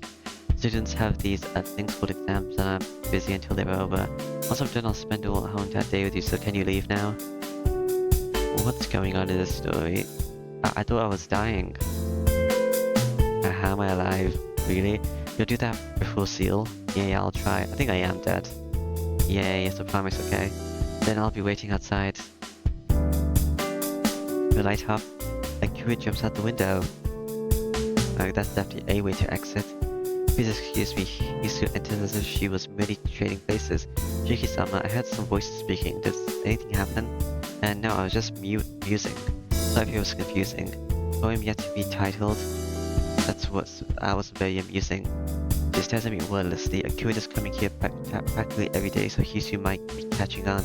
students have these things called exams and I'm busy until they're over. Once I'm done, I'll spend all home that day with you, so can you leave now? What's going on in this story? I thought I was dying. How am I alive? Really? You'll do that before Seal? Yeah, I'll try. I think I am dead. Yes, I promise, okay? Then I'll be waiting outside. The light up. Akira jumps out the window. That's definitely a way to exit. Please excuse me. Hisu enters as if she was merely trading places. Shiki-sama, I heard some voices speaking. Did anything happen? And no, I was just musing. Life here was confusing. Poem yet to be titled. That was very amusing. She stares at me wordlessly. Akira is coming here practically every day, so Hisu might be catching on.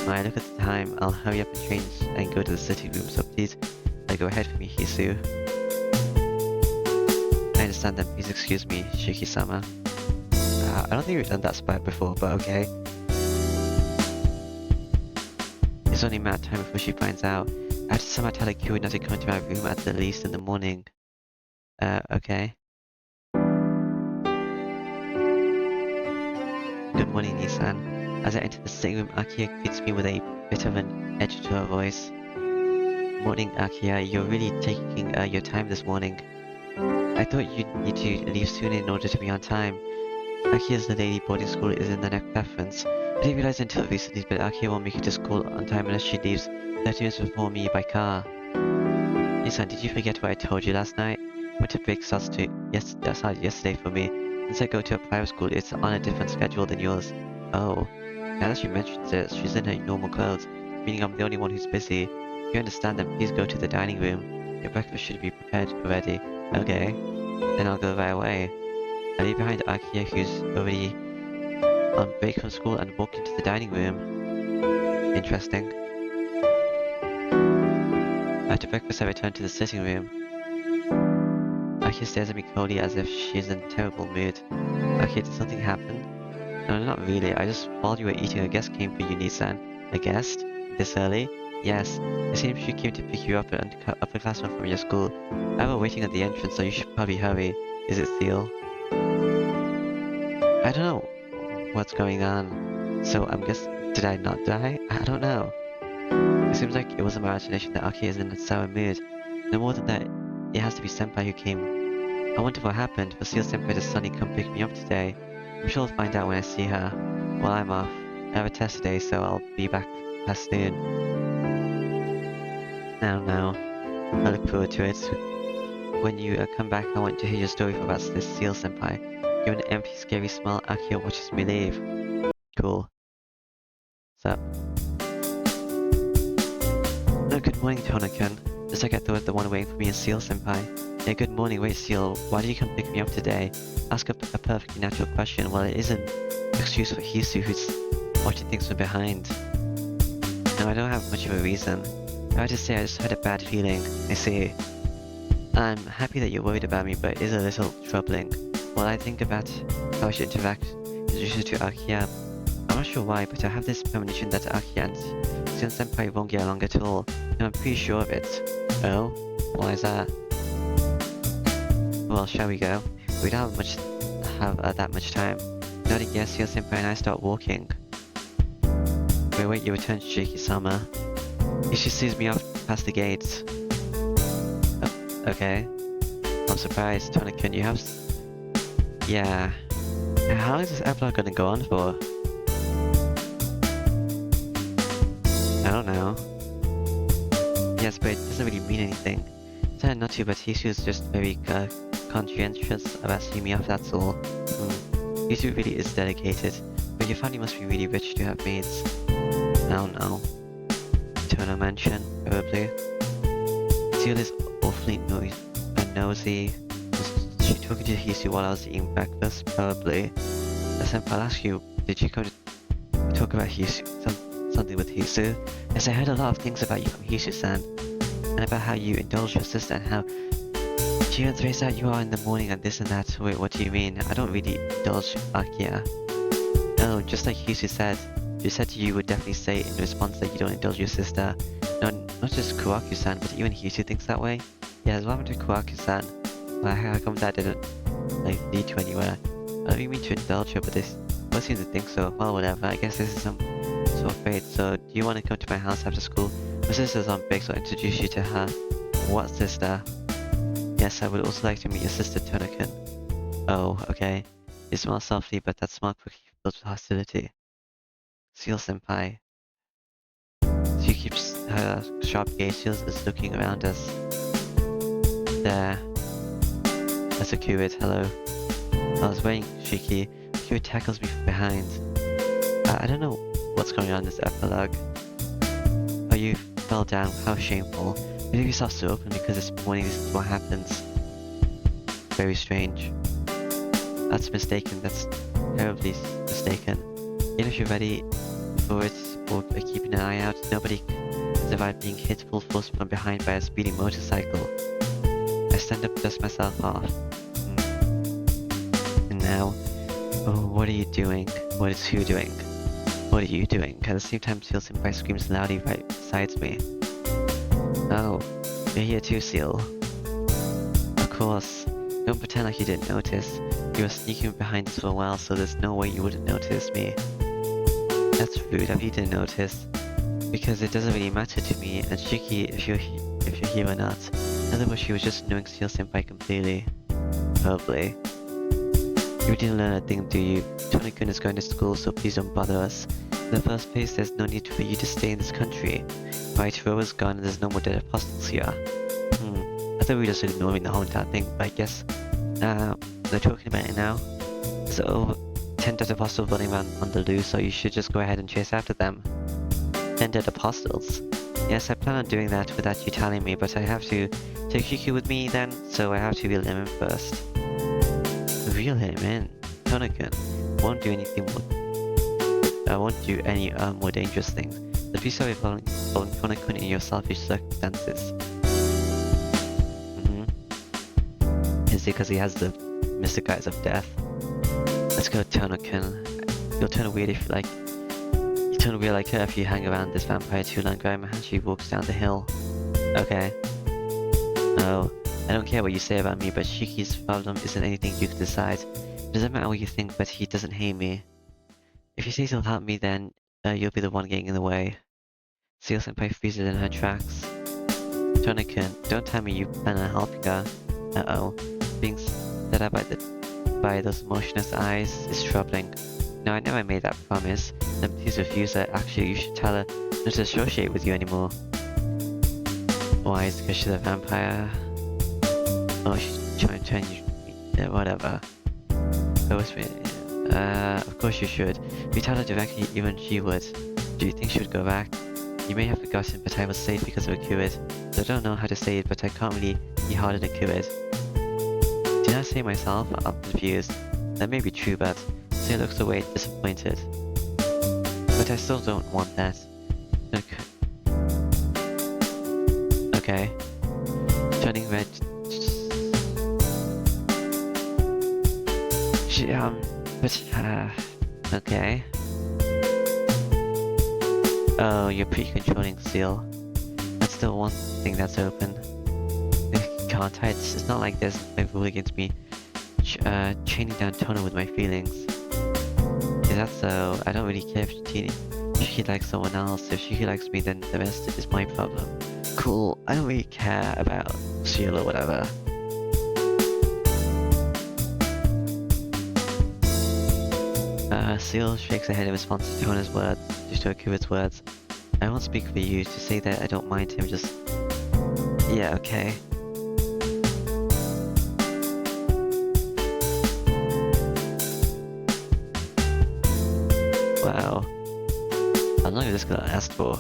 When I look at the time, I'll hurry up and change and go to the sitting room, so please go ahead for me, Hisu. I understand that, please excuse me, Shiki-sama. I don't think we've done that spot before, but okay. It's only a matter of time before she finds out. I have to somehow tell Akira not to come to my room at the least in the morning. Okay. Good morning, Nissan. As I enter the sitting room, Akira greets me with a bit of an edge to her voice. Morning, Akira. You're really taking your time this morning. I thought you'd need to leave soon in order to be on time. Akira's the lady boarding school is in the next preference. I didn't realize until recently, but Akira won't make it to school on time unless she leaves 30 minutes before me by car. Nissan, did you forget what I told you last night? Went to break starts yesterday for me. Since I go to a private school, it's on a different schedule than yours. Oh. Now that she mentions it, she's in her normal clothes, meaning I'm the only one who's busy. If you understand, then please go to the dining room. Your breakfast should be prepared already. Okay. Then I'll go right away. I leave behind Akira, who's already on break from school, and walk into the dining room. Interesting. After breakfast, I return to the sitting room. Akira stares at me coldly as if she's in a terrible mood. Akira, did something happen? No, not really. I just, while you were eating, a guest came for you, Nissan. A guest? This early? Yes. It seems she came to pick you up and upperclassman from your school. I was waiting at the entrance, so you should probably hurry. Is it Seal? I don't know what's going on. So I'm guessing, did I not die? I don't know. It seems like it wasn't my imagination that Akira is in a sour mood. No more than that, it has to be Senpai who came. I wonder what happened, but Seal Senpai just suddenly come pick me up today. I'm sure I'll find out when I see her. Well, I'm off. I have a test today, so I'll be back past noon. I don't know. I look forward to it. When you come back, I want to hear your story about this Seal Senpai. Given an empty, scary smile, Akira watches me leave. Cool. What's up? No, good morning, Tona-kun. Just like I thought, the one waiting for me is Seal Senpai. Yeah, good morning. Wait, Seal, why did you come pick me up today? Ask a perfectly natural question. Well, it isn't an excuse for Hisu, who's watching things from behind. No, I don't have much of a reason. I have to say, I just had a bad feeling. I see. I'm happy that you're worried about me, but it is a little troubling. While I think about how I should interact in relation to Akira, I'm not sure why, but I have this premonition that Akira and Seal Senpai won't get along at all, and I'm pretty sure of it. Oh? Why is that? Well, shall we go? We don't have much have that much time. Nodding yes, Senpai and I start walking. Wait, you return to Shiki-sama. She sees me off past the gates. Okay. I'm surprised. Tonic, you have... Yeah. How is this epilogue gonna go on for? I don't know. Yes, but it doesn't really mean anything. Try not to, but Hishu's just very conscientious about seeing me off, that's all. Hishu really is dedicated, but your family must be really rich to have maids. I don't know. Eternal Mansion, probably. Seal is awfully nosy. Was she talking to Hishu while I was eating breakfast? Probably. Senpai, I'll ask you, did you come to talk about Hishu? Something with Hishu? Yes, I heard a lot of things about you from Hishu-san. And about how you indulge your sister and how she even throws out you are in the morning and this and that. Wait, what do you mean? I don't really indulge Akia. No, just like Hishu said. She said you would definitely say in response that you don't indulge your sister. No, not just Kuwaku-san, but even Hishu thinks that way. Yeah, what happened to Kuwaku-san? Well, how come that didn't, lead to anywhere? I don't even mean to indulge her, but this both seem to think so. Well, whatever, I guess this is some sort of fate. So, do you want to come to my house after school? My sister's on break, so I'll introduce you to her. What sister? Yes, I would also like to meet your sister, Tonakin. Oh, okay. You smell softly, but that smell quickly fills with hostility. Seal Senpai. She keeps her sharp gaze. Seal is looking around us. There. That's a Kuwait, hello. I was waiting, Shiki. Kuwait tackles me from behind. I don't know what's going on in this epilogue. Oh, you fell down, how shameful. You leave yourself so open because this morning this is what happens. Very strange. That's mistaken, that's terribly mistaken. Even if you're ready for it or keeping an eye out, nobody can survive being hit full force from behind by a speeding motorcycle. I stand up, dust myself off. And now, oh, what are you doing? What is who doing? What are you doing? At the same time, Seal Senpai screams loudly right beside me. Oh, you're here too, Seal. Of course. Don't pretend like you didn't notice. You were sneaking behind us for a while, so there's no way you wouldn't notice me. That's rude if you didn't notice. Because it doesn't really matter to me, and Shiki if you're here or not. In other words, she was just ignoring Seal Senpai completely. Probably. You didn't learn a thing, do you? Tony-kun is going to school, so please don't bother us. In the first place, there's no need for you to stay in this country. Right, Rowa's gone and there's no more dead apostles here. I thought we were just ignoring the whole entire thing, but I guess they're talking about it now. There's over 10 dead apostles running around on the loose, so you should just go ahead and chase after them. 10 dead apostles? Yes, I plan on doing that without you telling me, but I have to take Shiki with me then, so I have to reel him in first. Reel him in? Tonican won't do anything more... I won't do any more dangerous things. But be sorry following Tonican in your selfish circumstances. Is it because he has the mystic eyes of death? Let's go, Tonican. You'll turn weird if you like... You turn weird like her if you hang around this vampire too long. Grab my hand, she walks down the hill. Okay. Oh, I don't care what you say about me, but Shiki's problem isn't anything you can decide. It doesn't matter what you think, but he doesn't hate me. If he says he'll help me, then you'll be the one getting in the way. Seal Senpai freezes in her tracks. Tonican, don't tell me you plan on helping her. Uh-oh. Being set up by those motionless eyes is troubling. No, I never made that promise. Then please refuse her. Actually, you should tell her not to associate with you anymore. Why? Is it because she's a vampire? Oh, she's trying to turn you... Yeah, whatever. Of course you should. If you tell her directly, even she would. Do you think she would go back? You may have forgotten, but I was saved because of a Kuwait. So I don't know how to say it, but I can't really be harder than Kuwait. Did I say myself? I'm confused. That may be true, but Seal looks away disappointed. But I still don't want that. Okay. Turning red. Okay. Oh, you're pretty controlling, Seal. That's the one thing that's open. Can't hide. It's not like there's a rule against me chaining down Tona with my feelings. Is that so? I don't really care if she likes someone else. If she likes me, then the rest is my problem. Cool, I don't really care about Seal or whatever. Seal shakes her head in response to Tona's words, to Akira's words. I won't speak for you to say that I don't mind him, just... Yeah, okay. Wow. How long is this gonna last for?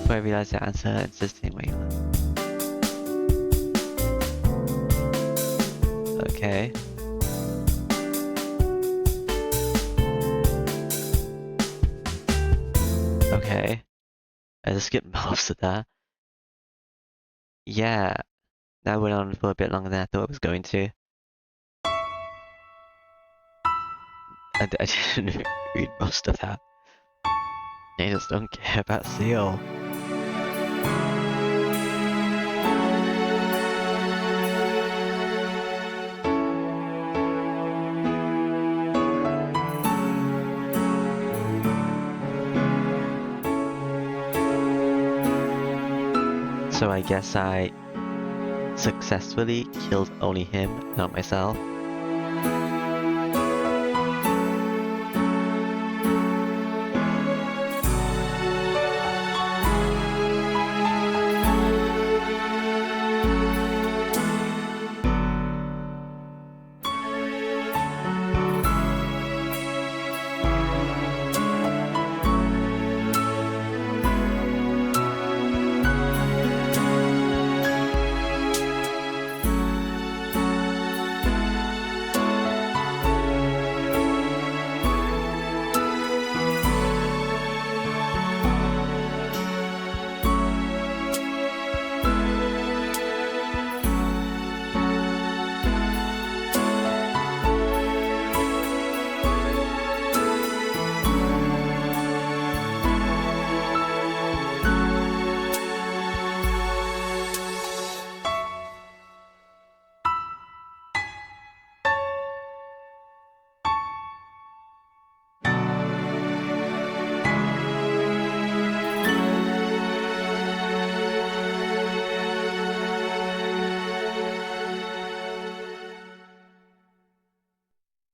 Before I realized the answer, insisting wait. Okay. Okay. I just skipped most of that. Yeah. That went on for a bit longer than I thought it was going to. I didn't read most of that. I just don't care about Seal. So I guess I successfully killed only him, not myself.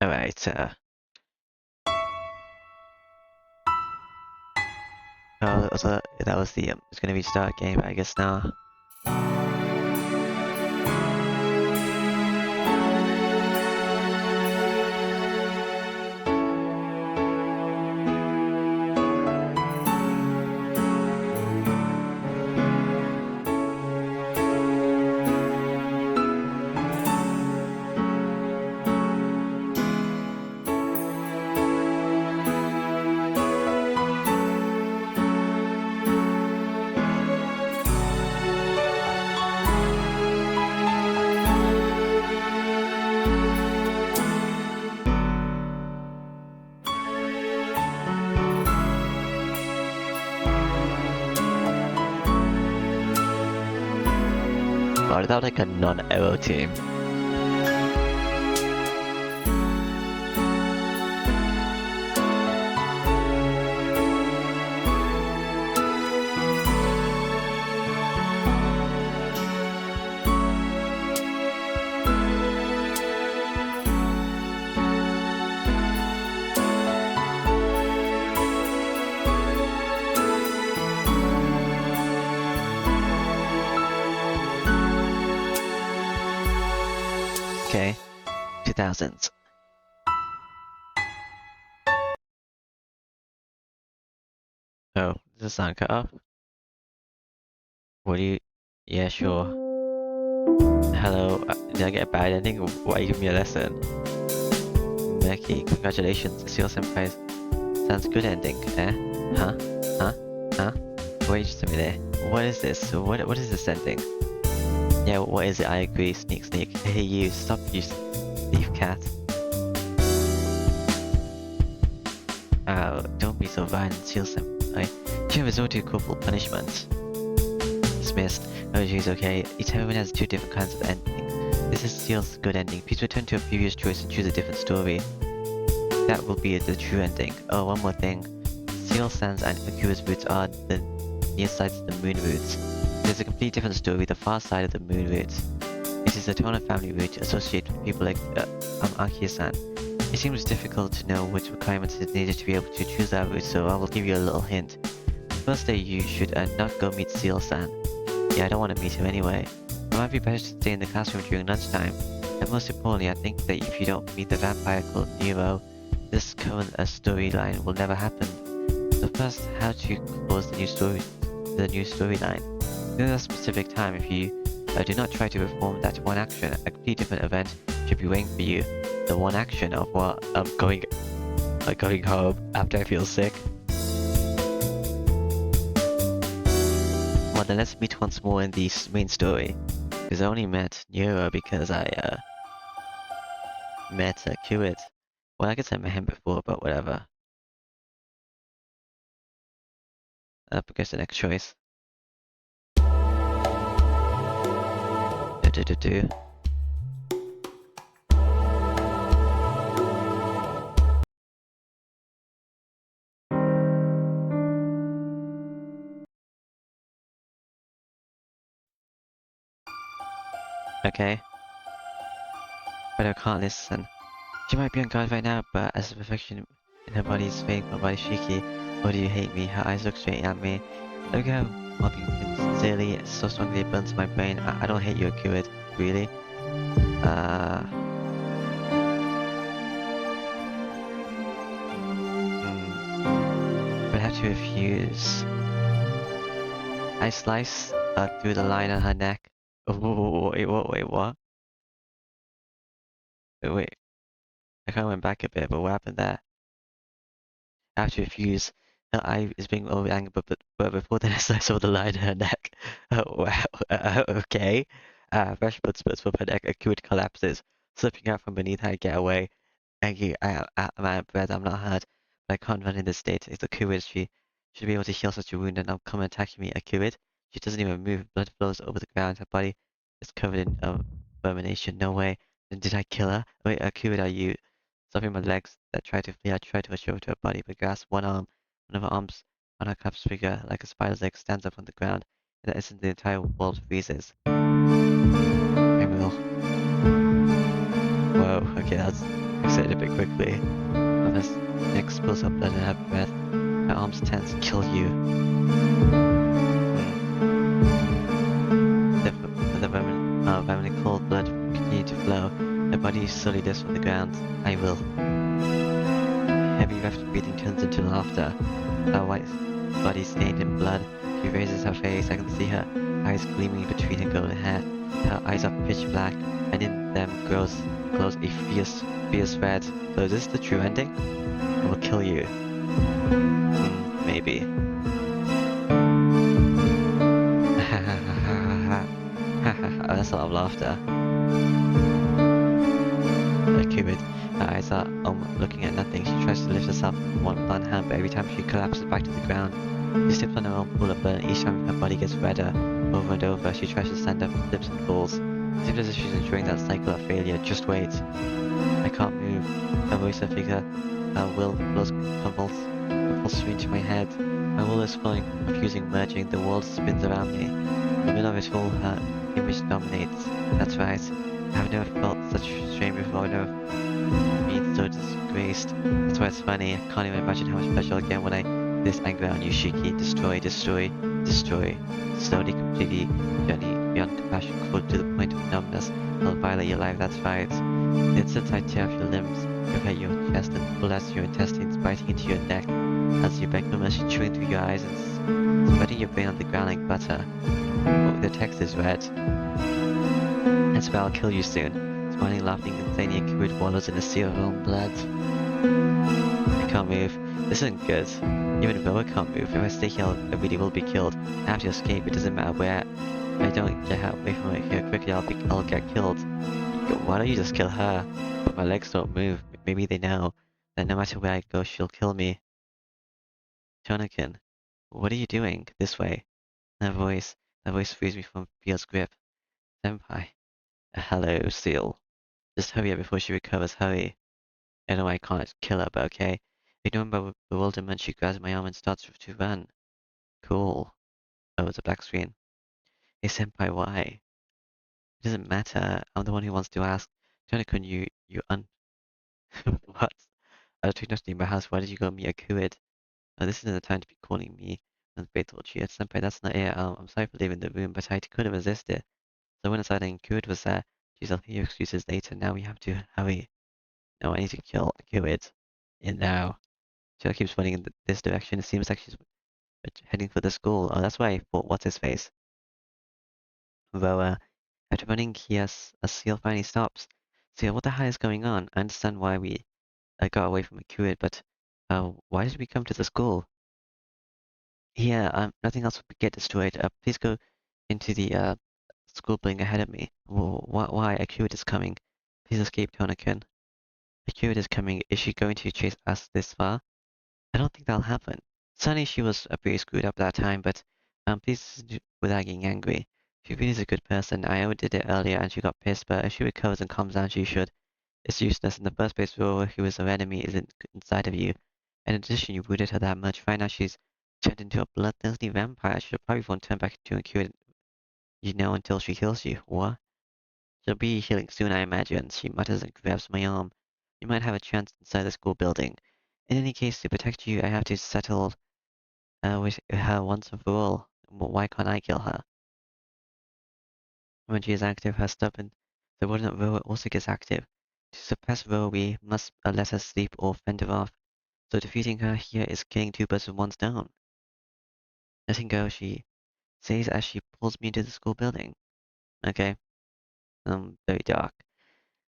Alright, oh, so that was the, it's gonna be start game, I guess now. Or is that like a non-aero team? Okay, 2000s. Oh, is the sound cut off? What do you... Yeah, sure. Hello, did I get a bad ending? Why are you giving me a lesson? Meki, congratulations, it's your senpai's sounds good ending, eh? Huh? Huh? Huh? Wait just a minute. What is this? What is this ending? Yeah, what is it? I agree, sneak. Hey you, stop you thief cat. Oh, don't be so violent, Seal senpai. You have resorted to corporal punishment. dismissed. Oh geez, okay. Each heroine has two different kinds of ending. This is Seal's good ending. Please return to a previous choice and choose a different story. That will be the true ending. Oh, one more thing. Seal Sands and Akira's roots are the near sides of the moon roots. There's a completely different story, the far side of the moon roots. It is a Tona family root associated with people like Akira-san. It seems difficult to know which requirements is needed to be able to choose that route, so I will give you a little hint. First day you should not go meet Seal-san. Yeah, I don't want to meet him anyway. It might be better to stay in the classroom during lunchtime. And most importantly, I think that if you don't meet the vampire called Nero, this current storyline will never happen. So first, how to close the new storyline. During a specific time, if you do not try to perform that one action, a completely different event should be waiting for you. The one action of what I'm going home after I feel sick. Well then let's meet once more in the main story. Because I only met Nero because I met Kirit. Well, I guess I met him before, but whatever. Up against the next choice. Do. Okay. But I can't listen. She might be on guard right now, but as the perfection in her body is fake, my body's shaky. Why do you hate me? Her eyes look straight at me. Look how mobbing sincerely, so strongly it burns my brain. I don't hate you, Akuid. Really? But I have to refuse. I slice through the line on her neck. Oh, wait, what? Wait. I kinda went back a bit, but what happened there? I have to refuse. Her eye is being over angry, but before then I saw the line in her neck. Oh, wow. Okay. Fresh blood spurts from her neck. Akuid collapses. Slipping out from beneath her, I get away. Angry, I'm out of breath, I'm not hurt. But I can't run in this state. It's Akuid. She should be able to heal such a wound and now come attacking me. Akuid? She doesn't even move. Blood flows over the ground. Her body is covered in vermination. No way. Then did I kill her? Wait, Akuid, are you? Stopping my legs that try to flee, I try to rush over to her body, but grasp one arm. One of her arms on her collapsed figure, like a spider's leg, stands up on the ground. In that instant, the entire world freezes. I will. Whoa, okay, that's excited a bit quickly. Her neck spills up blood in her breath. Her arms tense. Kill you. The vermin cold blood continued to flow. Her body slowly lifts from the ground. I will. Heavy rapid breathing turns into laughter. Her white body stained in blood. She raises her face. I can see her eyes gleaming between her golden hair. Her eyes are pitch black, and in them glows a fierce red. So is this the true ending? I will kill you. Maybe. Oh, that's a lot of laughter. Cupid. Her eyes are looking at nothing. She tries to lift herself with one hand, but every time she collapses back to the ground. She slips on her own pool of blood, and each time her body gets redder. Over and over, she tries to stand up and slips and falls. It seems as if she's enjoying that cycle of failure. Just wait. I can't move. Her voice, her figure, her will flows compulsory into my head. My will is flowing, confusing, merging. The world spins around me. In the middle of it all, her image dominates. That's right. I've never felt such shame before. I've never been so disgraced. That's why it's funny. I can't even imagine how much pleasure I'll get when I this anger on you, Shiki. Destroy. Slowly, completely, gently, beyond compassion, cruel to the point of numbness. I'll violate your life, that's right. The instant I tear off your limbs, rip at your chest and pull at your intestines, biting into your neck. As you beg for mercy, chewing through your eyes and spreading your brain on the ground like butter. Oh, the text is red. That's why I'll kill you soon. Smiling, laughing, insanely, Akuid wallows in a sea of her own blood. I can't move. This isn't good. Even Boa can't move. If I stay here, I really will be killed. I have to escape. It doesn't matter where. If I don't get away from it here quickly, I'll get killed. Why don't you just kill her? But my legs don't move. Maybe they know that no matter where I go, she'll kill me. Tonakin, what are you doing? This way. Her voice. That voice frees me from Field's grip. Senpai. Hello, Seal. Just hurry up before she recovers, hurry. I know I can't kill her, but okay. Ignoring my bewilderment, she grabs my arm and starts to run. Cool. Oh, it's a black screen. Hey, Senpai, why? It doesn't matter. I'm the one who wants to ask. Tony-kun, what? I took nothing in my house. Why did you call me a Kuid? This isn't the time to be calling me unfaithful to you. Senpai, that's not it. I'm sorry for leaving the room, but I couldn't resist it. So I went inside and Kuid was there. Geez, I'll hear your excuses later. Now we have to hurry. No, I need to kill Kuid. And now. She keeps running in this direction. It seems like she's heading for the school. Oh, that's why I thought, what's his face? Though, after running, a seal finally stops. Seal, what the hell is going on? I understand why we got away from Akuid, but why did we come to the school? Yeah, nothing else would get destroyed. Please go into the school building ahead of me. Why? Akuid is coming. Please escape, Tonakin. Akuid is coming. Is she going to chase us this far? I don't think that'll happen. Sunny, she was pretty screwed up that time, but please without getting angry. She really is a good person. I overdid it earlier and she got pissed, but if she recovers and calms down, she should. It's useless. In the first place, Roro, who is her enemy, isn't inside of you. In addition, you wounded her that much. Right now, she's turned into a bloodthirsty vampire. She'll probably won't turn back into a cure, until she heals you. What? She'll be healing soon, I imagine. She mutters and grabs my arm. You might have a chance inside the school building. In any case, to protect you, I have to settle with her once and for all. Why can't I kill her? When she is active, her stubborn, subordinate Roa also gets active. To suppress Roa, we must let her sleep or fend her off. So defeating her here is killing two birds with one stone. Letting go, she says as she pulls me into the school building. Okay, very dark.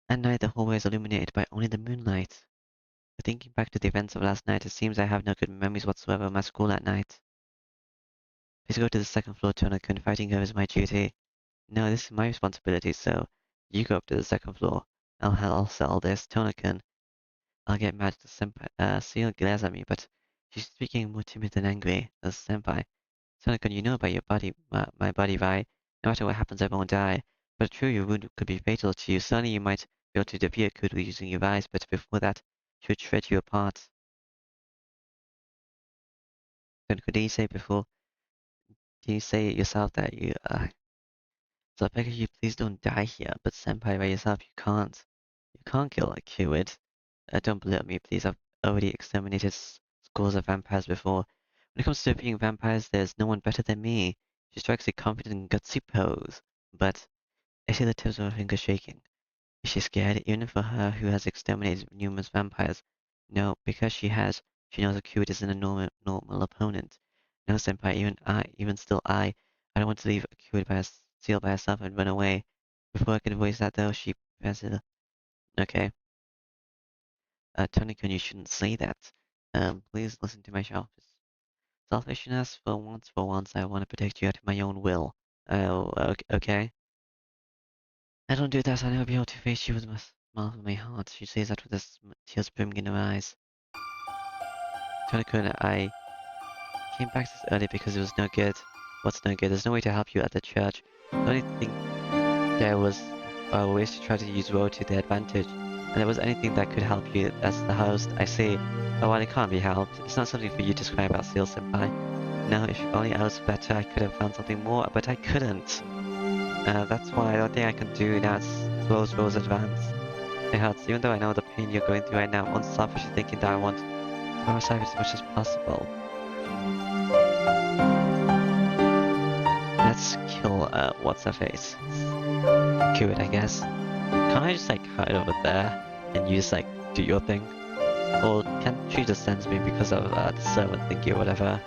At night, the hallway is illuminated by only the moonlight. Thinking back to the events of last night, it seems I have no good memories whatsoever of my school at night. Please go to the second floor, Tona. Fighting her is my duty. No, this is my responsibility, so you go up to the second floor. I'll settle this. Tonakan. I'll get mad at the senpai. Seal glares at me, but she's speaking more timid than angry. As senpai. Tonakan, you know about your body, my body, right? No matter what happens, I won't die. But true, your wound could be fatal to you. Certainly, you might be able to defeat Kudu using your eyes, but before that, she would shred you apart. Then could you say before? Can you say it yourself that you, So I beg of you, please don't die here, but senpai by yourself, you can't. You can't kill a Kid. Don't believe me, please. I've already exterminated scores of vampires before. When it comes to defeating vampires, there's no one better than me. She strikes a confident and gutsy pose. But I see the tips of her fingers shaking. Is she scared, even for her who has exterminated numerous vampires? No, because she knows a Kid isn't a normal opponent. No, senpai, even still I don't want to leave a Kid by Seal by herself and run away. Before I could voice that though, she presses. Okay. Tony-kun, you shouldn't say that. Please listen to my selfishness. For once, I want to protect you out of my own will. Oh, okay. I don't do that. I never be able to face you with my smile on my heart. She says that with the tears brimming in her eyes. Tony-kun, I came back this early because it was no good. What's no good? There's no way to help you at the church. The only thing there was ways to try to use Ro to their advantage. And there was anything that could help you as the host, I say, oh well, it can't be helped. It's not something for you to describe about Seal Senpai. No, if only I was better, I could have found something more, but I couldn't. That's why I don't think I can do that close Ro's advance. It hurts, even though I know the pain you're going through right now. I'm unselfishly thinking that I want to be myself as much as possible. Let's kill, what's her face? Kill it, I guess. Can't I just like hide over there and you just like do your thing? Or can't she just sends me because of the servant thingy or whatever?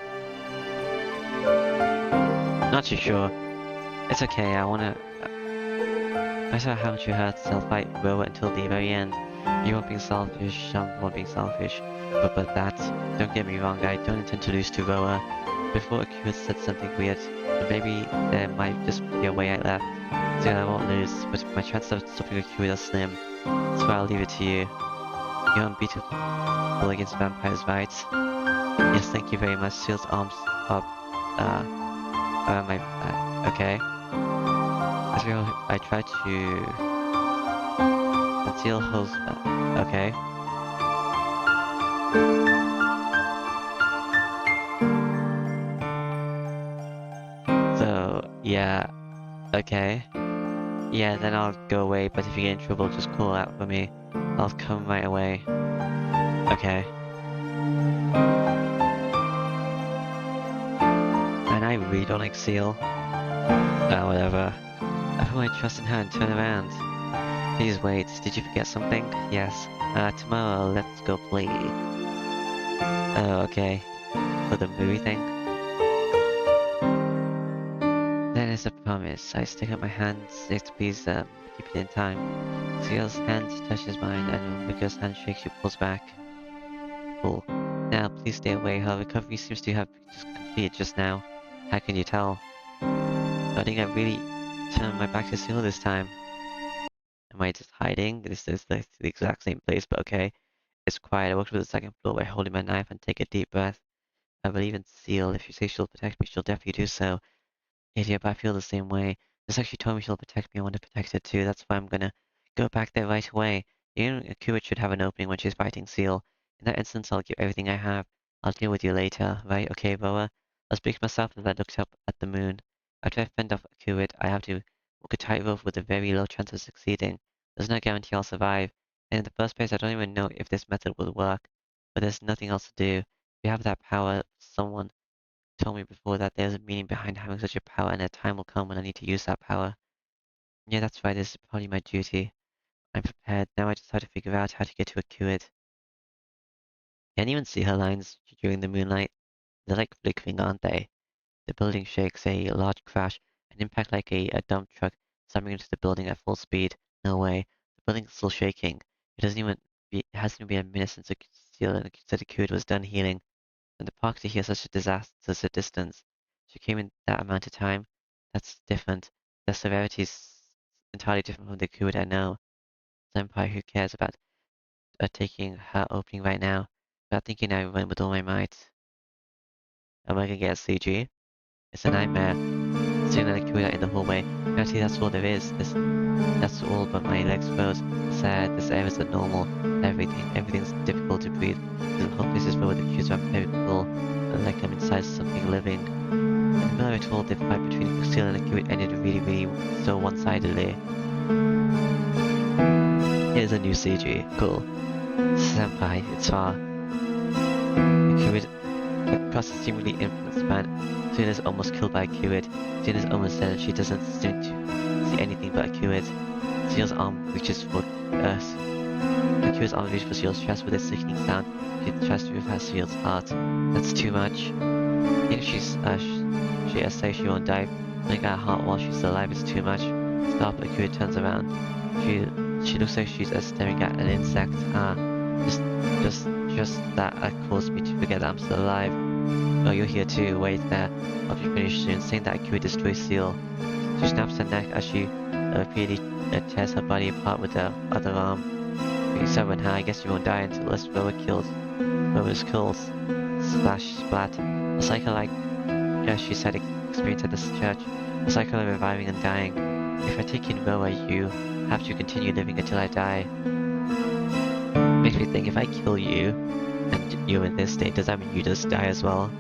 Not too sure. It's okay, I saw how much you hurt self-fight Roa until the very end. You weren't being selfish, I'm not being selfish. But that, don't get me wrong, I don't intend to lose to Roa. Before Akira said something weird, but maybe there might just be a way I left. So I won't lose, but my chances of stopping Akira are slim. So I'll leave it to you. You're unbeatable against vampires, right? Yes, thank you very much. Seal's arms up, around my, Okay. I try to conceal holes. Okay. So, yeah. Okay. Yeah, then I'll go away, but if you get in trouble, just call out for me. I'll come right away. Okay. And I really don't like Seal. Whatever. I put my trust in her and turn around. Please wait, did you forget something? Yes. Tomorrow, let's go play. Oh, okay. For the movie thing? That is a promise. I stick out my hand, please, keep it in time. Seal's hand touches mine, and when Miko's hand shakes, she pulls back. Cool. Now, please stay away. Her recovery seems to have just completed just now. How can you tell? I think I really turned my back to Seal this time. Am I just hiding? This is the exact same place, but okay. It's quiet. I walk to the second floor by holding my knife and take a deep breath. I believe in Seal. If you say she'll protect me, she'll definitely do so. Idiot, but I feel the same way. Just like she told me she'll protect me, I want to protect her too. That's why I'm gonna go back there right away. You know, Akuit should have an opening when she's fighting Seal. In that instance, I'll give everything I have. I'll deal with you later, right? Okay, Boa? I'll speak for myself as I looked up at the moon. After I fend off Akuit, I have to walk a tightrope with a very low chance of succeeding. There's no guarantee I'll survive. And in the first place, I don't even know if this method will work. But there's nothing else to do. If you have that power, someone told me before that there's a meaning behind having such a power, and a time will come when I need to use that power. Yeah, that's right, this is probably my duty. I'm prepared. Now I just have to figure out how to get to Akuit. Can't even see her lines during the moonlight. They're like flickering, aren't they? The building shakes, a large crash, an impact like a dump truck slamming into the building at full speed. No way. The building's still shaking. It hasn't been a minute since Akuit was done healing. And the park to hear such a disastrous a distance. She came in that amount of time. That's different. The severity is entirely different from the Akuit I know. Senpai who cares about taking her opening right now. Without thinking I run with all my might. Am I gonna get a CG? It's a nightmare. Seeing an Akuit in the hallway. Actually, that's all there is. That's all but my legs froze. Sad, this air is abnormal. Everything's difficult to breathe. The whole place is filled with accused unpredictable, like I'm inside something living. In the middle of it all, the fight between Lucille and Akuit ended really so one-sidedly. Here's a new CG. Cool. Senpai, it's far. Akuit, across a seemingly infinite span. Suna's almost killed by Akuit. Suna's almost dead and she doesn't seem to see anything but Akuit. Seal's arm reaches for Earth. Akuit's arm reaches for Seal's chest with a sickening sound. She tries to reverse Seal's heart. That's too much. Even if she says she won't die, pulling out her heart while she's alive is too much. Stop, Akuit turns around. She looks like she's staring at an insect. Just that caused me to forget that I'm still alive. Oh, you're here too. Wait there. I'll be finished soon. Saying that Akuit destroys Seal. She snaps her neck as she repeatedly tears her body apart with her other arm. You stubborn, huh? I guess you won't die until this Roa's kills. Splash, splat. A cycle like she said experienced at this church. A cycle of reviving and dying. If I take in Roa, you have to continue living until I die. Makes me think, if I kill you, and you're in this state, does that mean you just die as well?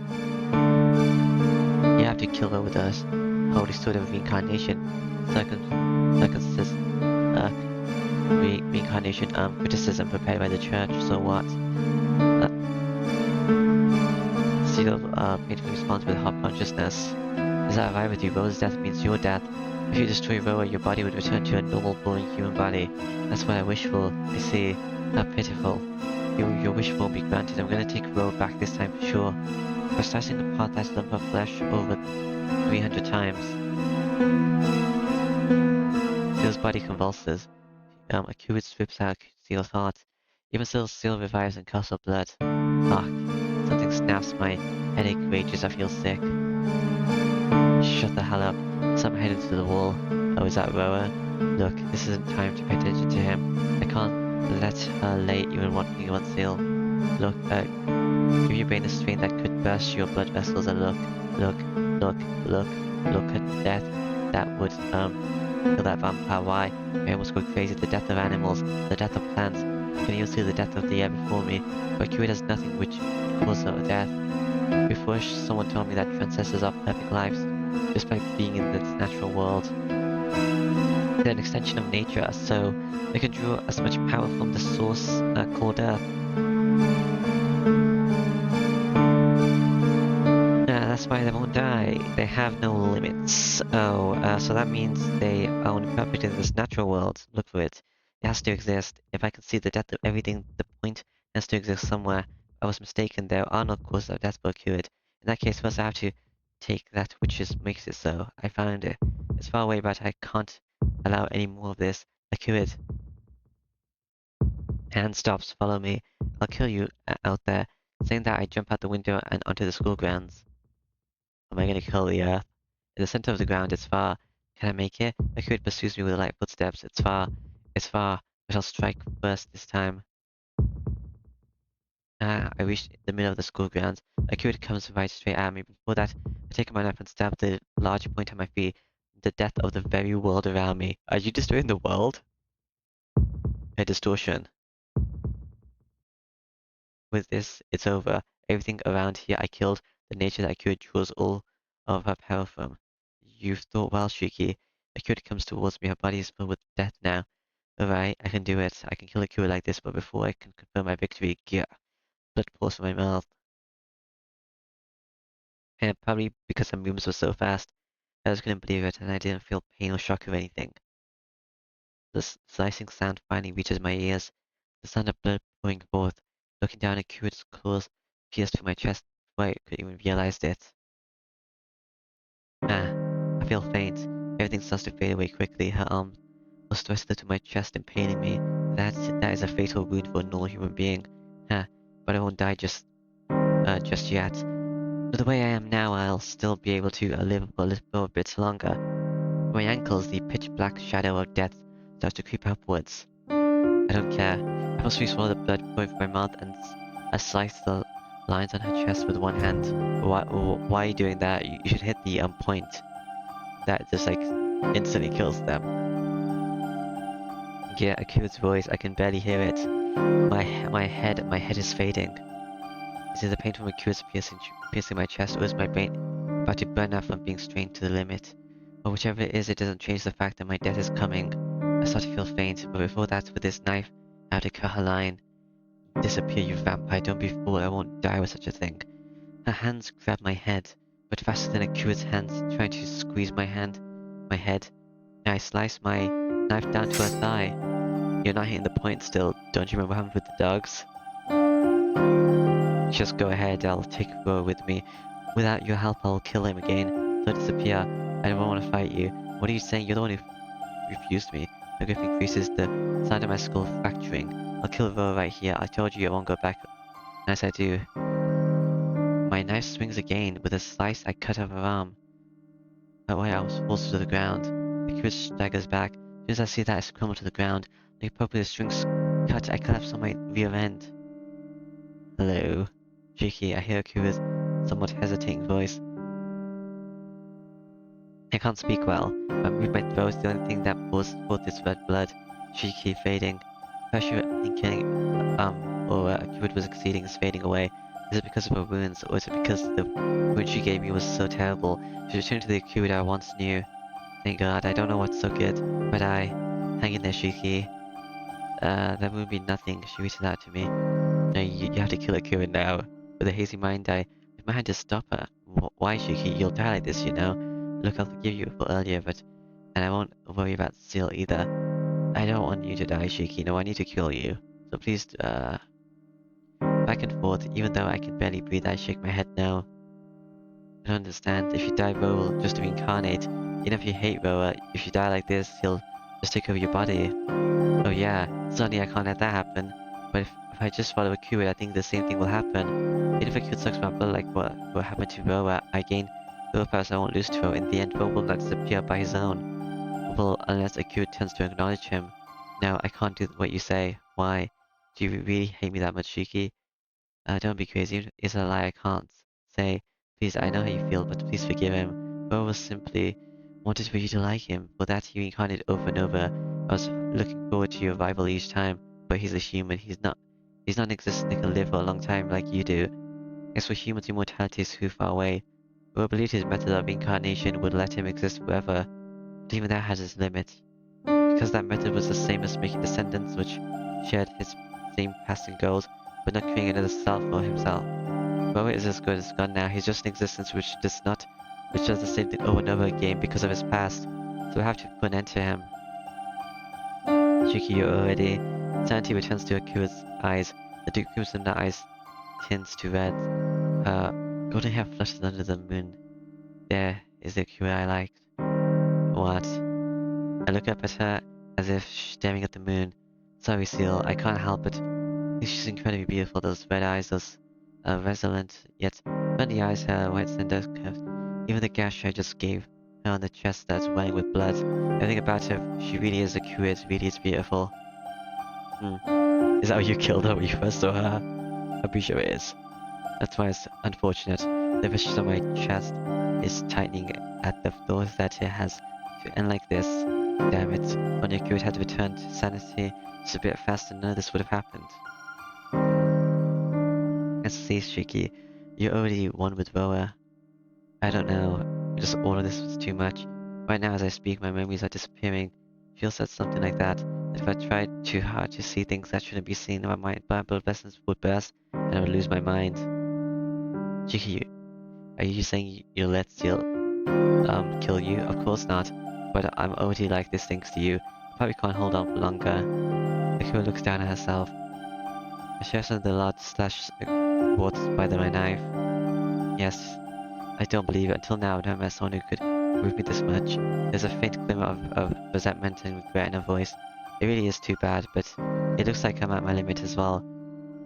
You have to kill her with us. Holy sort of reincarnation. Reincarnation criticism prepared by the church, so what? Seal painfully responds with half consciousness. Is that right with you? Roa's death means your death. If you destroy Roa, your body would return to a normal glowing human body. That's what I wish for. I see. How pitiful. Your wish won't be granted. I'm gonna take Roa back this time for sure. By slicing apart that lump of flesh over 300 times. Seal's body convulses. Akuit strips out Seal's heart. Even still, Seal revives and coughs up blood. Fuck. Something snaps. My headache rages. I feel sick. Shut the hell up. I'm headed to the wall. Oh, is that Roa? Look, this isn't time to pay attention to him. I can't let her lay even one finger on Seal. Look, give your brain a strain that could burst your blood vessels and look. Look, look, look at death. That would, kill that vampire. Why? I almost go crazy. The death of animals, the death of plants. I can even see the death of the air before me. But Cure has nothing which would cause a death. Before someone told me that transcenders are perfect lives, just by being in this natural world. They're an extension of nature, so they can draw as much power from the source called Earth. That's why they won't die. They have no limits. Oh, so that means they are only perpetuated in this natural world. Look for it. It has to exist. If I can see the death of everything, the point has to exist somewhere. I was mistaken. There are no causes of death but cured. In that case, first I have to take that which makes it so. I found it. It's far away, but I can't allow any more of this. I cure it. Hand stops. Follow me. I'll kill you out there. Saying that, I jump out the window and onto the school grounds. Am I gonna kill the earth? In the center of the ground, it's far. Can I make it? Akira pursues me with light footsteps. It's far. It's far. I shall strike first this time. I reach the middle of the school grounds. Akira comes right straight at me. Before that, I take my knife and stab the large point at my feet. The death of the very world around me. Are you destroying the world? A distortion. With this, it's over. Everything around here I killed. The nature that Akira draws all of her power from. You've thought well, Shuki. Akira comes towards me. Her body is filled with death now. Alright, I can do it. I can kill Akira like this, but before I can confirm my victory, blood pours from my mouth. And probably because her movements were so fast, I just couldn't believe it, and I didn't feel pain or shock or anything. The slicing sound finally reaches my ears. The sound of blood pouring forth. Looking down, Akira's claws pierced through my chest before I could even realize it. I feel faint. Everything starts to fade away quickly. Her arm was thrust into my chest, impaling me. That is a fatal wound for a normal human being. But I won't die just yet. The way I am now, I'll still be able to live for a little bit longer. My ankles, the pitch black shadow of death starts to creep upwards. I don't care. I forcefully swallow the blood pouring from my mouth and I slice the lines on her chest with one hand. Why are you doing that? You should hit the point. That just like instantly kills them. Yeah, Akira's voice, I can barely hear it. My head is fading. Is it the pain from Akira's piercing my chest, or is my brain about to burn out from being strained to the limit? Or whichever it is, it doesn't change the fact that my death is coming. I start to feel faint, but before that, with this knife, I have to cut her line. Disappear, you vampire, don't be fooled, I won't die with such a thing. Her hands grab my head, but faster than Akira's hands, trying to squeeze my head. And I slice my knife down to her thigh. You're not hitting the point still, don't you remember what happened with the dogs? Just go ahead, I'll take Roa with me. Without your help, I'll kill him again. Don't disappear. I don't want to fight you. What are you saying? You're the one who refused me. My grip increases, the sound of my skull fracturing. I'll kill Roa right here. I told you I won't go back. As I do. My knife swings again. With a slice, I cut off her arm. That way I was forced to the ground. Akira staggers back. As soon as I see that, I scramble to the ground. Like appropriate strings cut, I collapse on my rear end. Hello. Cheeky, I hear Akira's somewhat hesitating voice. I can't speak well. I move my throat is the only thing that pours forth this red blood. Cheeky, fading. Pressure in killing, or Akira was exceeding is fading away. Is it because of her wounds, or is it because the wound she gave me was so terrible? She returned to the Akira I once knew. Thank God, I don't know what's so good, but hang in there, Shiki. That would be nothing. She reaches out to me. No, you have to kill Akira now. With a hazy mind, if my hand to stop her. Why, Shiki? You'll die like this, you know. Look, I'll forgive you for earlier, and I won't worry about Seal either. I don't want you to die, Shiki. No, I need to kill you. So please, back and forth. Even though I can barely breathe, I shake my head no. I don't understand. If you die, Roa will just reincarnate. Even if you hate Roa, if you die like this, he'll just take over your body. Oh yeah, suddenly I can't let that happen. But if I just follow Akira, I think the same thing will happen. Even if Akira sucks my blood like what happened to Roa, I gain willpower so I won't lose to her. In the end, Roa will not disappear by his own. Well, unless Akira tends to acknowledge him. Now, I can't do what you say. Why? Do you really hate me that much, Shiki? Don't be crazy. It's a lie I can't say. Please, I know how you feel, but please forgive him. Roa was simply wanted for you to like him. For that, he reincarnated over and over. I was looking forward to your arrival each time, but he's a human. He's not an existence that can live for a long time like you do. As for humans, immortality is too far away. Roa believed his method of incarnation would let him exist forever, but even that has its limits. Because that method was the same as making descendants which shared his same past and goals, but not creating another self for himself. Roa is as good as gone now. He's just an existence which does the same thing over and over again because of his past. So I have to put an end to him. Shuki, you're already. Sanity returns to Akira's eyes. The deep crimson in the eyes tints to red. Her golden hair flushes under the moon. There is the Akira I liked. What? I look up at her as if staring at the moon. Sorry, Seal, I can't help it. She's incredibly beautiful. Those red eyes, those resolute yet friendly eyes, her white slender curves. Even the gash I just gave her on the chest that's running with blood. Everything about her, she really is accurate, really is beautiful. Is that how you killed her when you first saw her? I'm pretty sure it is. That's why it's unfortunate. The viscera on my chest is tightening at the thought that it has to end like this. Damn it. When Akira had returned to sanity just a bit faster, none of this would have happened. I see, Shiki. You already won with Roa. I don't know. Just all of this was too much. Right now, as I speak, my memories are disappearing. Phil said something like that. That if I tried too hard to see things that shouldn't be seen, my blood vessels would burst, and I would lose my mind. Shiki, are you saying you'll let Steel kill you? Of course not. But I'm already like this thanks to you. I probably can't hold on for longer. Akira looks down at herself. I share some of the large slash reports by my knife. Yes, I don't believe it. Until now, I've never met someone who could move me this much. There's a faint glimmer of resentment and regret in her voice. It really is too bad, but it looks like I'm at my limit as well.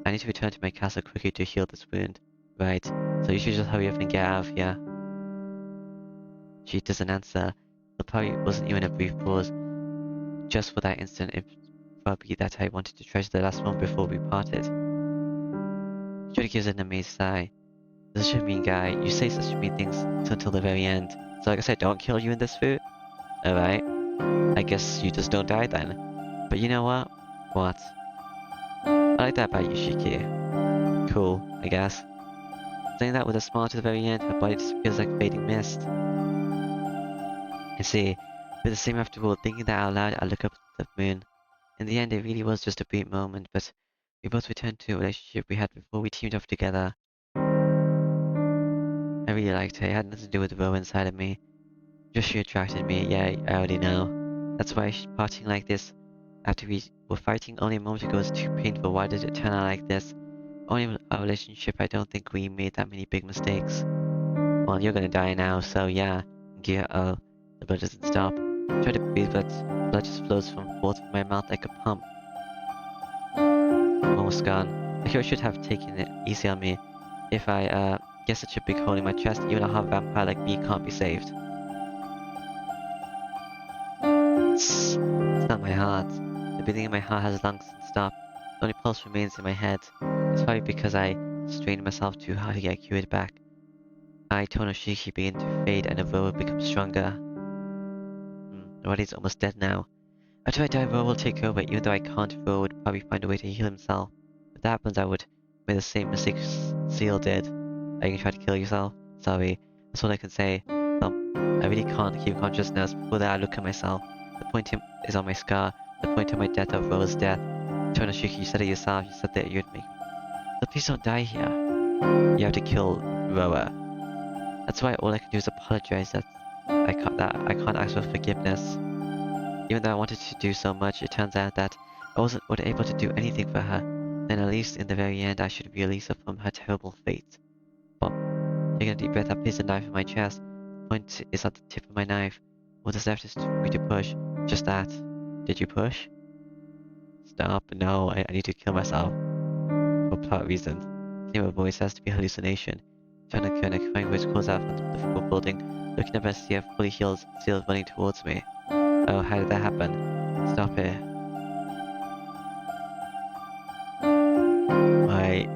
I need to return to my castle quickly to heal this wound. Right, so you should just hurry up and get out of here. She doesn't answer. It probably wasn't even a brief pause. Just for that instant, it probably that I wanted to treasure the last moment before we parted. Jody gives an amazed sigh. You're such a mean guy. You say such mean things until the very end. So I guess I don't kill you in this food? Alright. I guess you just don't die then. But you know what? What? I like that about you, Shiki. Cool, I guess. Saying that with a smile to the very end, her body disappears like fading mist. I see. With the same afterward, thinking that out loud, I look up at the moon. In the end, it really was just a brief moment, but we both returned to a relationship we had before we teamed up together. I really liked her. It had nothing to do with the Roa inside of me. Just she attracted me. Yeah, I already know. That's why parting like this, after we were fighting only a moment ago, is too painful. Why did it turn out like this? Only in our relationship, I don't think we made that many big mistakes. Well, you're gonna die now, so yeah. Gear, oh, the blood doesn't stop. I try to breathe, but blood just flows forth from my mouth like a pump. I'm almost gone. I sure should have taken it easy on me. If I, get such a big hole in my chest, even a half vampire like me can't be saved. It's not my heart. The beating in my heart has long since stopped. The only pulse remains in my head. It's probably because I strained myself too hard to get cured back. Tonoshiki began to fade and the Roa becomes stronger. Roddy's almost dead now. After I die, Roa will take over. Even though I can't, Roa would probably find a way to heal himself. If that happens, I would make the same mistake Seal did. Are you gonna try to kill yourself? Sorry. That's all I can say. I really can't keep consciousness. Before that, I look at myself. The point is on my scar. The point of my death of Roa's death. Tonoshiki, you said it yourself. You said that you'd make me. So please don't die here. You have to kill Roa. That's why all I can do is apologize. I can't ask for forgiveness. Even though I wanted to do so much, it turns out that I wasn't able to do anything for her. Then at least in the very end, I should release her from her terrible fate. Taking a deep breath, I place a knife in my chest. The point is at the tip of my knife. What is left is for me to push. Just that. Did you push? Stop. No, I need to kill myself. For plot reasons. Same voice has to be hallucination. Turning a crying voice calls out from the full building. Looking up, I see a fully healed Seal running towards me. Oh, how did that happen? Stop it. Why?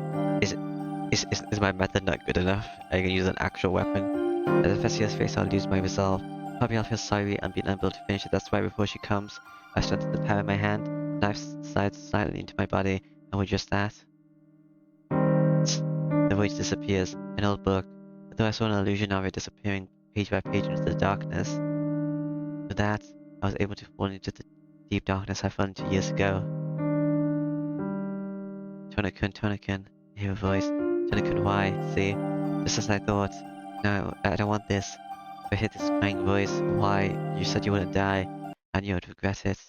Is Is my method not good enough? I can use an actual weapon. As if I see his face, I'll lose my resolve. Probably I'll feel sorry and be unable to finish it. That's why before she comes, I strengthen the power in my hand. Knife slides silently into my body, and with just that, the voice disappears. An old book. Though I saw an illusion of it disappearing page by page into the darkness. With that, I was able to fall into the deep darkness I fell into years ago. Tonakun, I hear a voice. Tonakun, why? See? Just as I thought. No, I don't want this. If I hear this crying voice, why? You said you wouldn't die, and you would regret it.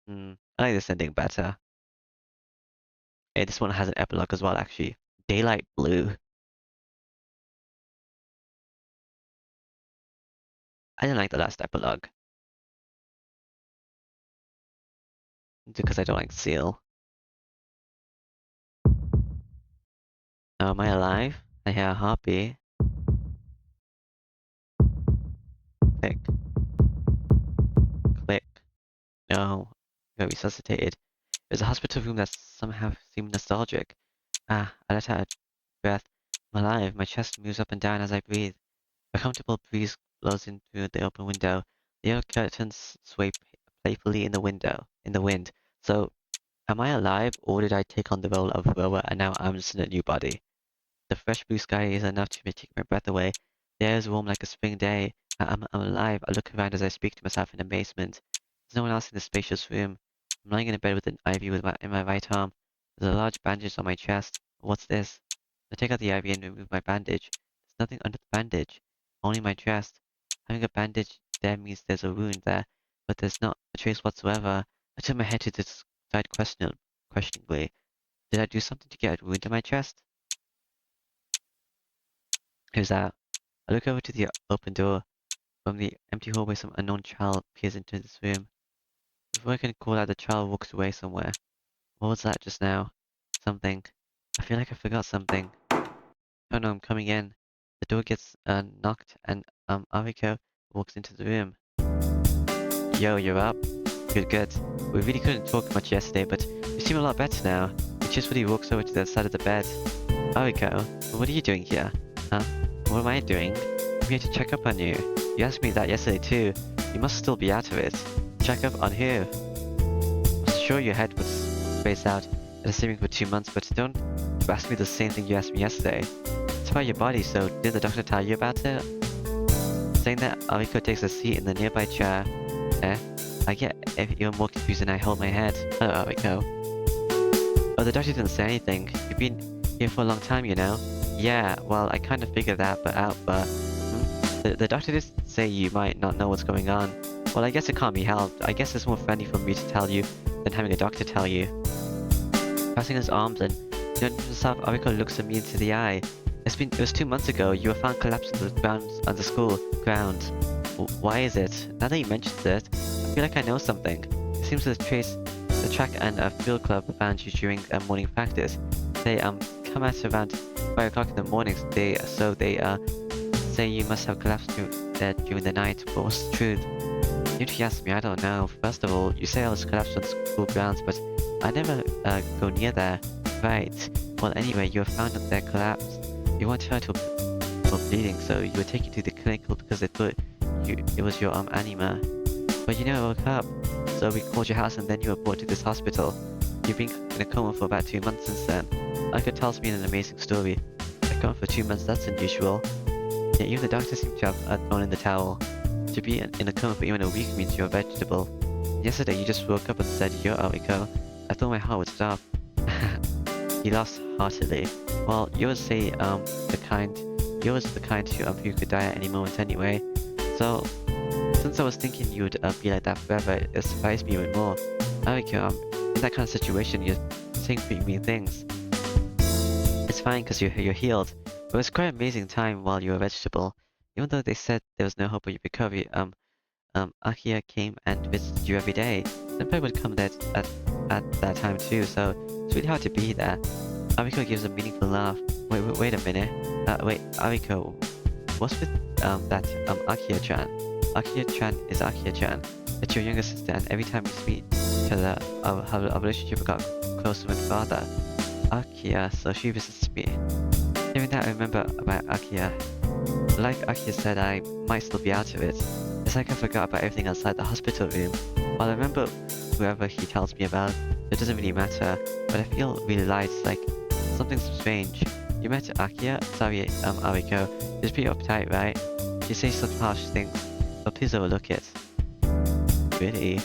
I like this ending better. Hey, this one has an epilogue as well, actually. Daylight Blue. I didn't like the last epilogue. Because I don't like Seal. Am I alive? I hear a heartbeat. Click. Click. No. I got resuscitated. There's a hospital room that somehow seemed nostalgic. I let out a breath. I'm alive. My chest moves up and down as I breathe. A comfortable breeze blows in through the open window. The yellow curtains sway playfully in the wind. So, am I alive, or did I take on the role of rower and now I'm just in a new body? The fresh blue sky is enough to take my breath away. The air is warm like a spring day. I'm alive. I look around as I speak to myself in amazement. There's no one else in the spacious room. I'm lying in a bed with an IV in my right arm. There's a large bandage on my chest. What's this? I take out the IV and remove my bandage. There's nothing under the bandage. Only my chest. Having a bandage there means there's a wound there, but there's not a trace whatsoever. I turn my head to the side questioningly. Did I do something to get a wound in my chest? Who's that? I look over to the open door. From the empty hallway, some unknown child peers into this room. Before I can call out, the child walks away somewhere. What was that just now? Something. I feel like I forgot something. Oh no, I'm coming in. The door gets knocked and Ariko walks into the room. Yo, you're up? Good. We really couldn't talk much yesterday, but you seem a lot better now. He cheerfully walks over to the side of the bed. Ariko, what are you doing here? Huh? What am I doing? I'm here to check up on you. You asked me that yesterday too. You must still be out of it. Check up on who? I was sure your head was spaced out and assuming for 2 months, but don't ask me the same thing you asked me yesterday. It's about your body, so did the doctor tell you about it? Saying that, Ariko takes a seat in the nearby chair. I get even more confused and I hold my head. Hello, Ariko. Oh, the doctor didn't say anything. You've been here for a long time, you know? Yeah, well, I kind of figured that out, but... The doctor did say you might not know what's going on. Well, I guess it can't be helped. I guess it's more friendly for me to tell you than having a doctor tell you. Crossing his arms and turning to himself, Ariko looks at me into the eye. It was 2 months ago. You were found collapsed on the school grounds. Why is it? Now that you mentioned it, I feel like I know something. It seems to trace the track and field club found you during morning practice. They come out around 5 o'clock in the mornings. They say you must have collapsed there during the night. But what's the truth? If you ask me, I don't know. First of all, you say I was collapsed on the school grounds, but I never go near there. Right. Well, anyway, you were found up there collapsed. You weren't hurt or bleeding, so you were taken to the clinic because they thought it was your anima. But you never woke up, so we called your house and then you were brought to this hospital. You've been in a coma for about 2 months since then. Ariko tells me an amazing story. A coma for 2 months, that's unusual. Yet even the doctor seemed to have thrown in the towel. To be in a coma for even a week means you're a vegetable. Yesterday you just woke up and said, "You're Ariko." I thought my heart would stop. He laughs heartily. Well, you always say the kind who could die at any moment anyway. So, since I was thinking you would be like that forever, it surprised me even more. Ariko, in that kind of situation, you're saying pretty mean things. It's fine because you're healed. It was quite an amazing time while you were a vegetable. Even though they said there was no hope of your recovery, Akia came and visited you every day. Senpai would come there at that time too, so it's really hard to be there. Ariko gives a meaningful laugh. Wait a minute. Wait, Ariko, what's with that Akia-chan? Akia-chan is Akia-chan. It's your younger sister, and every time we meet each other, our relationship got closer and farther. Akia, so she visits me. Hearing that, I remember about Akiya. Like Akiya said, I might still be out of it. It's like I forgot about everything outside the hospital room. While I remember whoever he tells me about, it doesn't really matter, but I feel really light, like something's strange. You met Akiya? Sorry, Ariko. She's pretty uptight, right? She says some harsh things, but please overlook it. Really?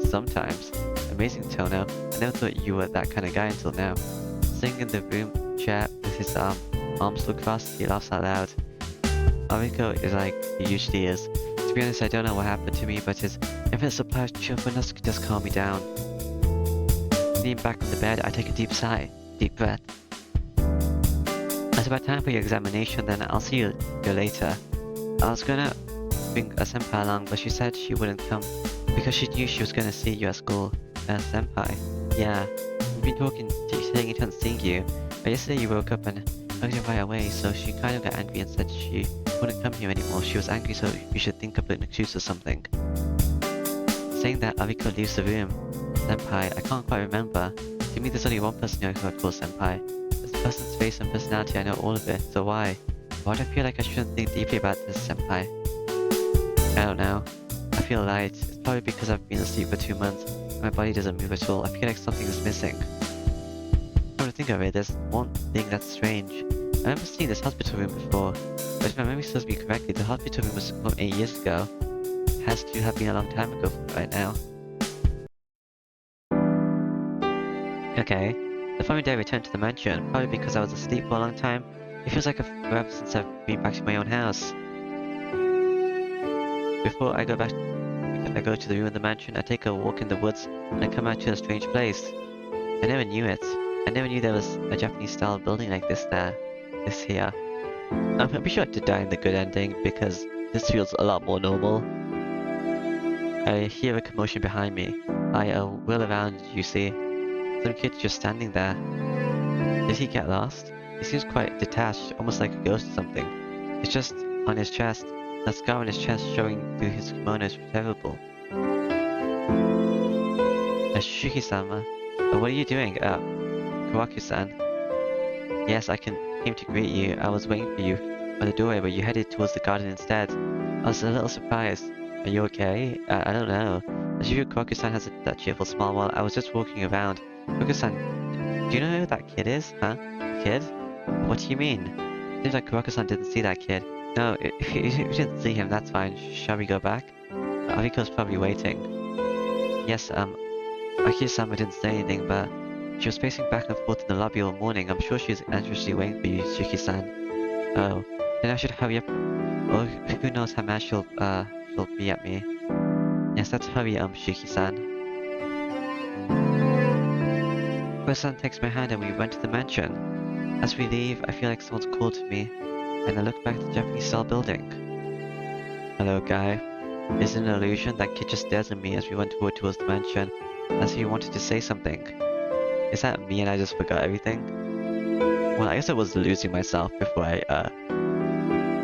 Sometimes. Amazing, Tono. I never thought you were that kind of guy until now. Sitting in the room chair with his arms looked crossed, he laughs out loud. Ariko is like he usually is. To be honest, I don't know what happened to me, but his infinite supply of cheerfulness just calmed me down. Leaning back on the bed, I take a deep sigh, deep breath. It's about time for your examination, then I'll see you here later. I was gonna bring a senpai along, but she said she wouldn't come because she knew she was gonna see you at school. Senpai? Yeah. We've been saying it and seeing you, but yesterday you woke up and hugged her right away, so she kind of got angry and said she wouldn't come here anymore. She was angry, so you should think up an excuse or something. Saying that, Ariko leaves the room. Senpai, I can't quite remember. To me, there's only one person who I call Senpai. This person's face and personality, I know all of it, so why? Why do I feel like I shouldn't think deeply about this, Senpai? I don't know. I feel light. It's probably because I've been asleep for 2 months, and my body doesn't move at all. I feel like something is missing. Come to think of it, there's one thing that's strange. I remember seeing this hospital room before, but if my memory serves me correctly, the hospital room was from 8 years ago. It has to have been a long time ago right now. Okay. The following day I returned to the mansion, probably because I was asleep for a long time. It feels like a forever since I've been back to my own house. Before I go to the room in the mansion, I take a walk in the woods and I come out to a strange place. I never knew it. I never knew there was a Japanese-style building like this here. I'm pretty sure I did die in the good ending because this feels a lot more normal. I hear a commotion behind me. I wheel around, you see. Some kid's just standing there. Did he get lost? He seems quite detached, almost like a ghost or something. It's just on his chest. The scar on his chest showing through his kimono is terrible. Shuki-sama, what are you doing? Kawaku-san. Yes, I came to greet you. I was waiting for you by the doorway, but you headed towards the garden instead. I was a little surprised. Are you okay? I don't know. As usual, Kawaku-san has that cheerful smile while I was just walking around. Kawaku-san, do you know who that kid is? Huh? Kid? What do you mean? Seems like Kawaku-san didn't see that kid. No, if you didn't see him, that's fine. Shall we go back? Ariko's probably waiting. Yes, Akiya-sama didn't say anything, but she was pacing back and forth in the lobby all morning. I'm sure she's anxiously waiting for you, Shuki-san. Oh, then I should hurry up. Or who knows how mad she'll be at me. Yes, let's hurry, Shuki-san. Kawaku-san takes my hand and we went to the mansion. As we leave, I feel like someone's called to me, and I look back at the Japanese-style building. Hello, guy. Is it an illusion? That kid just stares at me as we went towards the mansion, as if he wanted to say something. Is that me and I just forgot everything? Well, I guess I was losing myself before I,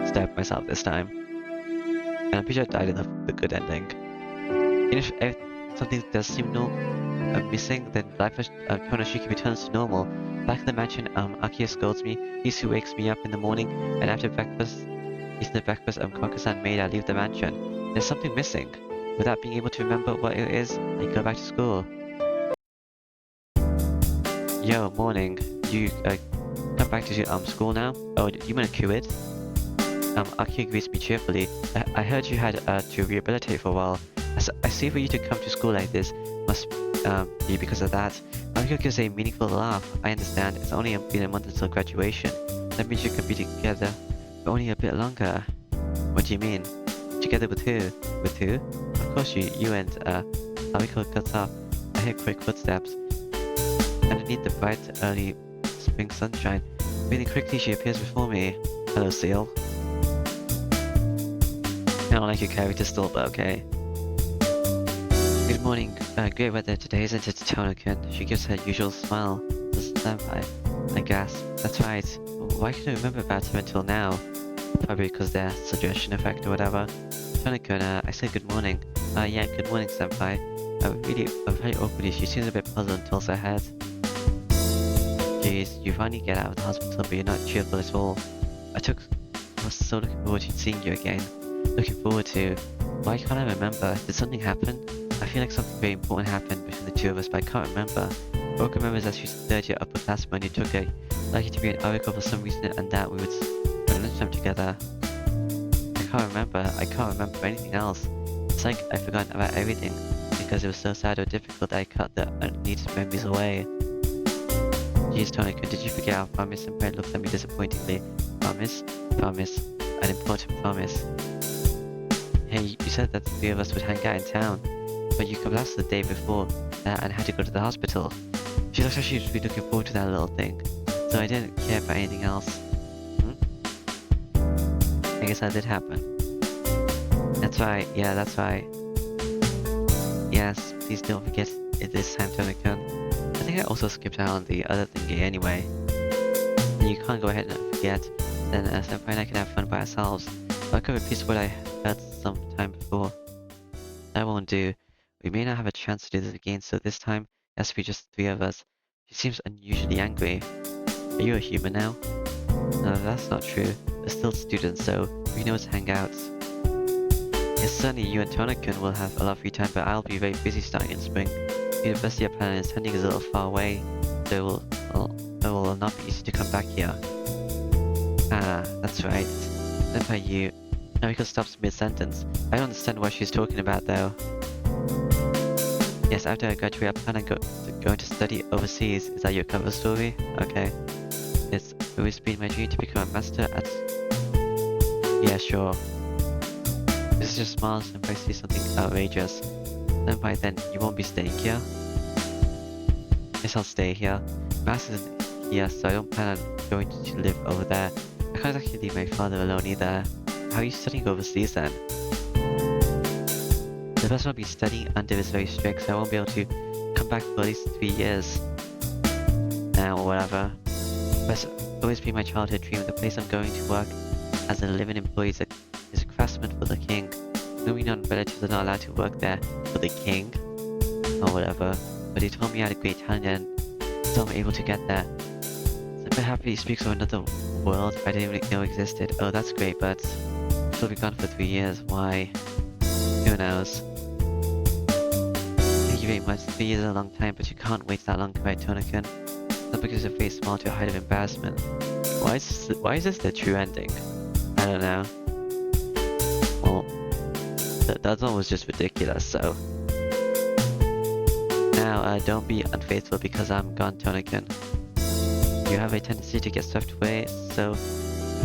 stabbed myself this time. And I'm pretty sure I died in the good ending. And if something does seem missing, then life as Konoshiki returns to normal. Back in the mansion, Akiya scolds me. Isu wakes me up in the morning, and after breakfast, eating the breakfast Kawaku-san made, I leave the mansion. There's something missing. Without being able to remember what it is, I go back to school. Yo, morning. You come back to school now? Oh, you mean a quit? Akiya greets me cheerfully. I heard you had to rehabilitate for a while. I see for you to come to school like this must be because of that. Akiya gives a meaningful laugh. I understand. It's only been a month until graduation. That means you could be together for only a bit longer. What do you mean? Together with who? With who? Of course you and Ariko cuts off. I hear quick footsteps. Underneath the bright early spring sunshine, breathing quickly, she appears before me. Hello, Seal. I don't like your character still, but okay. Good morning. Great weather today, isn't it, Tono-kun? She gives her usual smile. Just senpai. I gasp. That's right. Why can't I remember about her until now? Probably because their suggestion effect or whatever. Tono-kun, I said good morning. Yeah, good morning, senpai. I'm very awkward. She seems a bit puzzled and tilts her head. Jeez, you finally get out of the hospital, but you're not cheerful at all. I was so looking forward to seeing you again. Looking forward to... Why can't I remember? Did something happen? I feel like something very important happened between the two of us, but I can't remember. All I can remember is that she was a third year upperclassman and you took a liking to be an oracle for some reason, and that we would spend lunchtime together. I can't remember anything else. It's like I've forgotten about everything because it was so sad or difficult that I cut the unneeded memories away. Jeez, Tonica, did you forget our promise? And Brent looked at me disappointingly. Promise? Promise. An important promise. Hey, you said that the three of us would hang out in town, but you collapsed the day before that and had to go to the hospital. She looked like she was really looking forward to that little thing, so I didn't care about anything else. I guess that did happen. That's right, yeah, that's right. Yes, please don't forget it this time, Tonica. I think I also skipped out on the other thingy anyway. And you can't go ahead and forget, then Senpai and I can have fun by ourselves. But I could repeat what I heard some time before. That won't do. We may not have a chance to do this again, so this time it has to be just the three of us. She seems unusually angry. Are you a human now? No, that's not true. We're still students, so we know to hang out. Yes, certainly you and Tonican will have a lot of free time, but I'll be very busy starting in spring. The university of Planet is Hunting is a little far away, so it will not be easy to come back here. Ah, that's right. Then by you. Nariko stops mid-sentence. I don't understand what she's talking about, though. Yes, after I graduate, I plan on going to study overseas. Is that your cover story? Okay. It's always been my dream to become a master at... Yeah, sure. This is just smiles and I see something outrageous. Then by then, you won't be staying here? Yes, I'll stay here. Master isn't here, so I don't plan on going to live over there. I can't actually leave my father alone either. How are you studying overseas then? The person I'll be studying under is very strict, so I won't be able to come back for at least 3 years. Now, or whatever. But always be my childhood dream. The place I'm going to work as a living employee is a craftsman for the king. No non-relatives are not allowed to work there for the king. Or whatever. But he told me I had a great talent and so I'm able to get there. So I'm happy he speaks of another world I didn't even know existed. Oh, that's great, but she'll be gone for 3 years. Why? Who knows? Thank you very much. 3 years is a long time, but you can't wait that long, cried Tonican. Not because your face smiled to a height of embarrassment. Why is this the true ending? I don't know. Well, that one was just ridiculous, so... Now, don't be unfaithful because I'm gone, Tonican. You have a tendency to get swept away, so...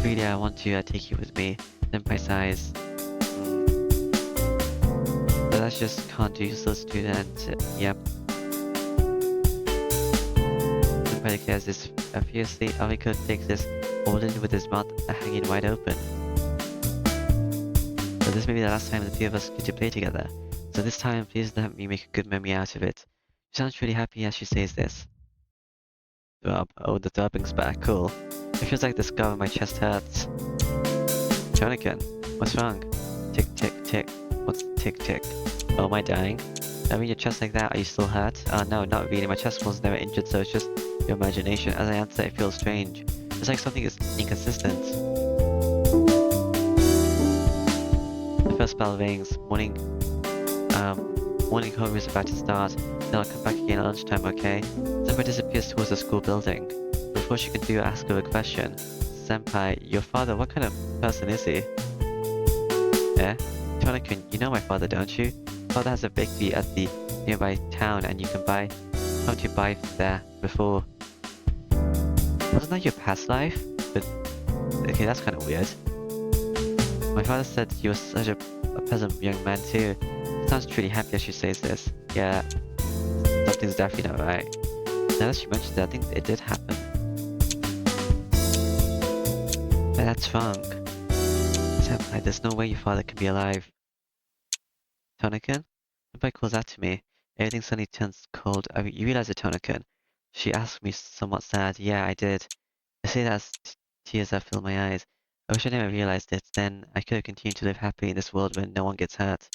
Really, I want to take you with me. Senpai sighs. But that's just can't do, so student. Yep. Senpai declares this fiercely. Ariko takes this all in with his mouth hanging wide open. So this may be the last time the three of us get to play together. So this time, please let me make a good memory out of it. She sounds really happy as she says this. Throb. Oh, the throbbing's back. Cool. It feels like the scar on my chest hurts. Tonican, what's wrong? Tick, tick, tick. What's tick, tick? Oh, am I dying? I mean, your chest like that, are you still hurt? No, not really. My chest was never injured, so it's just your imagination. As I answer, it feels strange. It's like something is inconsistent. The first bell rings. Morning home is about to start. Then I'll come back again at lunchtime, okay? Senpai disappears towards the school building. Before she can do, ask her a question. Senpai, your father, what kind of person is he? Yeah? Tonican, you know my father, don't you? Father has a bakery at the nearby town and you can come to buy from there before. Wasn't that your past life? But, okay, that's kind of weird. My father said you were such a pleasant young man too. Sounds truly happy as she says this. Yeah, something's definitely not right. Now that she mentioned it, I think it did happen. But that's wrong. Senpai, there's no way your father can be alive. Tonican? Senpai calls out to me. Everything suddenly turns cold. You realize it, Tonican? She asked me somewhat sad. Yeah, I did. I say that as tears that fill my eyes. I wish I never realized it. Then I could have continued to live happily in this world where no one gets hurt.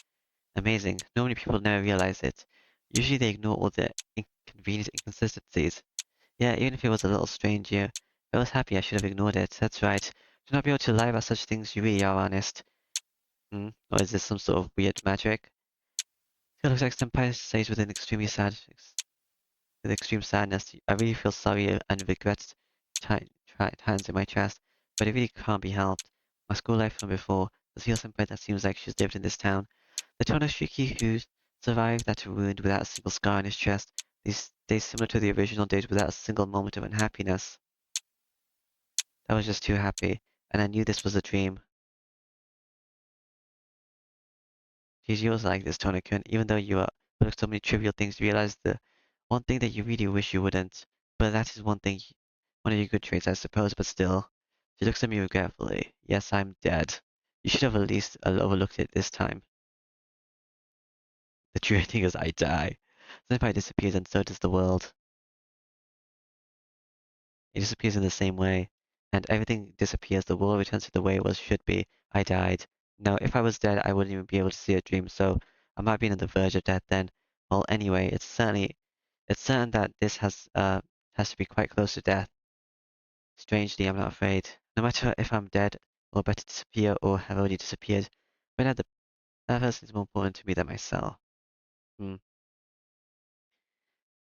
Amazing. No many people never realize it. Usually they ignore all the inconvenient inconsistencies. Yeah, even if it was a little strange, yeah. I was happy I should have ignored it. That's right. To not be able to lie about such things, you really are honest. Hmm? Or is this some sort of weird magic? It looks like Senpai says with an extremely sad, with extreme sadness. I really feel sorry and regret times in my chest, but it really can't be helped. My school life from before, the real Senpai that seems like she's lived in this town. The Tonoshiki who survived that wound without a single scar on his chest. These days similar to the original days without a single moment of unhappiness. I was just too happy, and I knew this was a dream. She's yours like this, Tonokun, even though you are full of so many trivial things, you realize the one thing that you really wish you wouldn't. But that is one of your good traits, I suppose, but still. She looks at me regretfully. Yes, I'm dead. You should have at least overlooked it this time. The true thing is I die. Senpai disappears and so does the world. It disappears in the same way. And everything disappears, the world returns to the way it was should be. I died. Now, if I was dead, I wouldn't even be able to see a dream, so I might be on the verge of death then. Well, anyway, it's certain that this has to be quite close to death. Strangely, I'm not afraid. No matter if I'm dead, or about to disappear, or have already disappeared, right now that person is more important to me than myself. Hmm.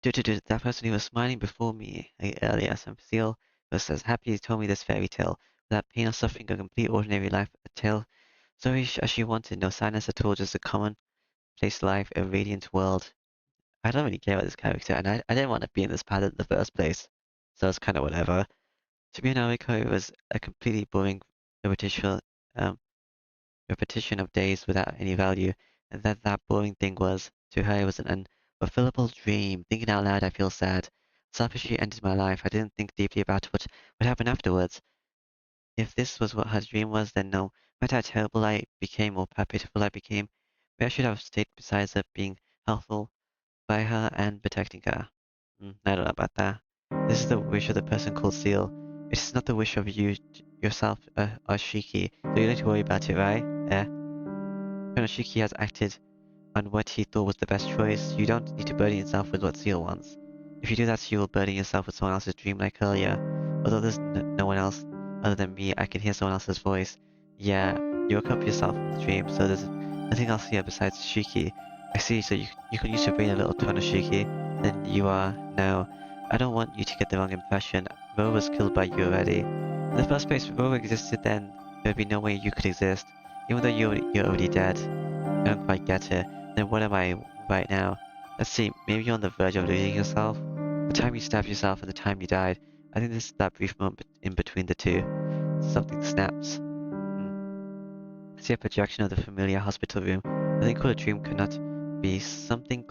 That person who was smiling before me earlier, some feel was as happy as told me this fairy tale, without pain or suffering, a complete ordinary life, a tale so rich as she wanted, no sadness at all, just a commonplace life, a radiant world. I don't really care about this character, and I didn't want to be in this pattern in the first place, so it's kind of whatever. To be an Naruto, it was a completely boring repetition, um, repetition of days without any value, and that boring thing was, to her, it was an unfulfillable dream. Thinking out loud, I feel sad. Selfishly ended my life. I didn't think deeply about what happened afterwards. If this was what her dream was, then no matter how terrible I became or how pitiful I became, maybe I should have stayed beside her, being helpful by her and protecting her. I don't know about that. This is the wish of the person called Seal. It is not the wish of yourself, or Shiki, so you don't need to worry about it, right? Colonel Shiki has acted on what he thought was the best choice. You don't need to burden yourself with what Seal wants. If you do that, you will burden yourself with someone else's dream like earlier. Although there's no one else other than me, I can hear someone else's voice. Yeah, you woke up yourself from the dream, so there's nothing else here besides Shiki. I see, so you can use your brain a little to Shiki. Then you are now. I don't want you to get the wrong impression. Ro was killed by you already. In the first place, if Ro existed then, there'd be no way you could exist. Even though you're already dead. I don't quite get it. Then what am I right now? Let's see, maybe you're on the verge of losing yourself? The time you stabbed yourself and the time you died. I think this is that brief moment in between the two. Something snaps. I see a projection of the familiar hospital room. Nothing called a dream could not be something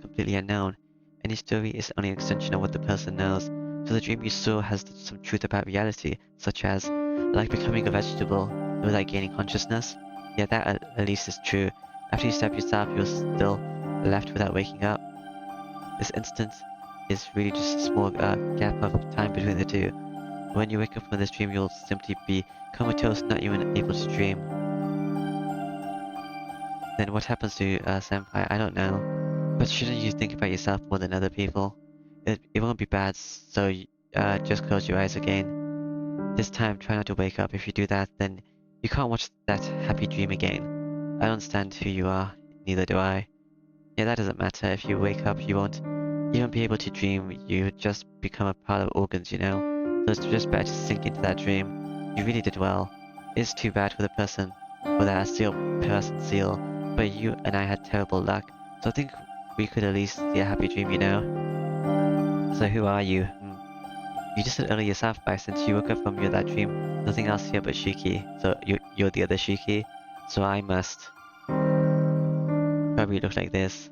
completely unknown. Any story is only an extension of what the person knows. So the dream you saw has some truth about reality, such as, like becoming a vegetable without gaining consciousness. Yeah, that at least is true. After you stab yourself, you're still left without waking up. This instant is really just a small gap of time between the two. When you wake up from this dream, you'll simply be comatose, not even able to dream. Then what happens to Senpai? I don't know. But shouldn't you think about yourself more than other people? It won't be bad, so just close your eyes again. This time, try not to wake up. If you do that, then you can't watch that happy dream again. I don't understand who you are, neither do I. Yeah, that doesn't matter. If you wake up, you won't be able to dream. You just become a part of organs, you know? So it's just better to sink into that dream. You really did well. It's too bad for the person, for that person seal, but you and I had terrible luck. So I think we could at least see a happy dream, you know? So who are you? You just said earlier yourself, but since you woke up from that dream, nothing else here but Shiki. So you're the other Shiki. So I must probably look like this.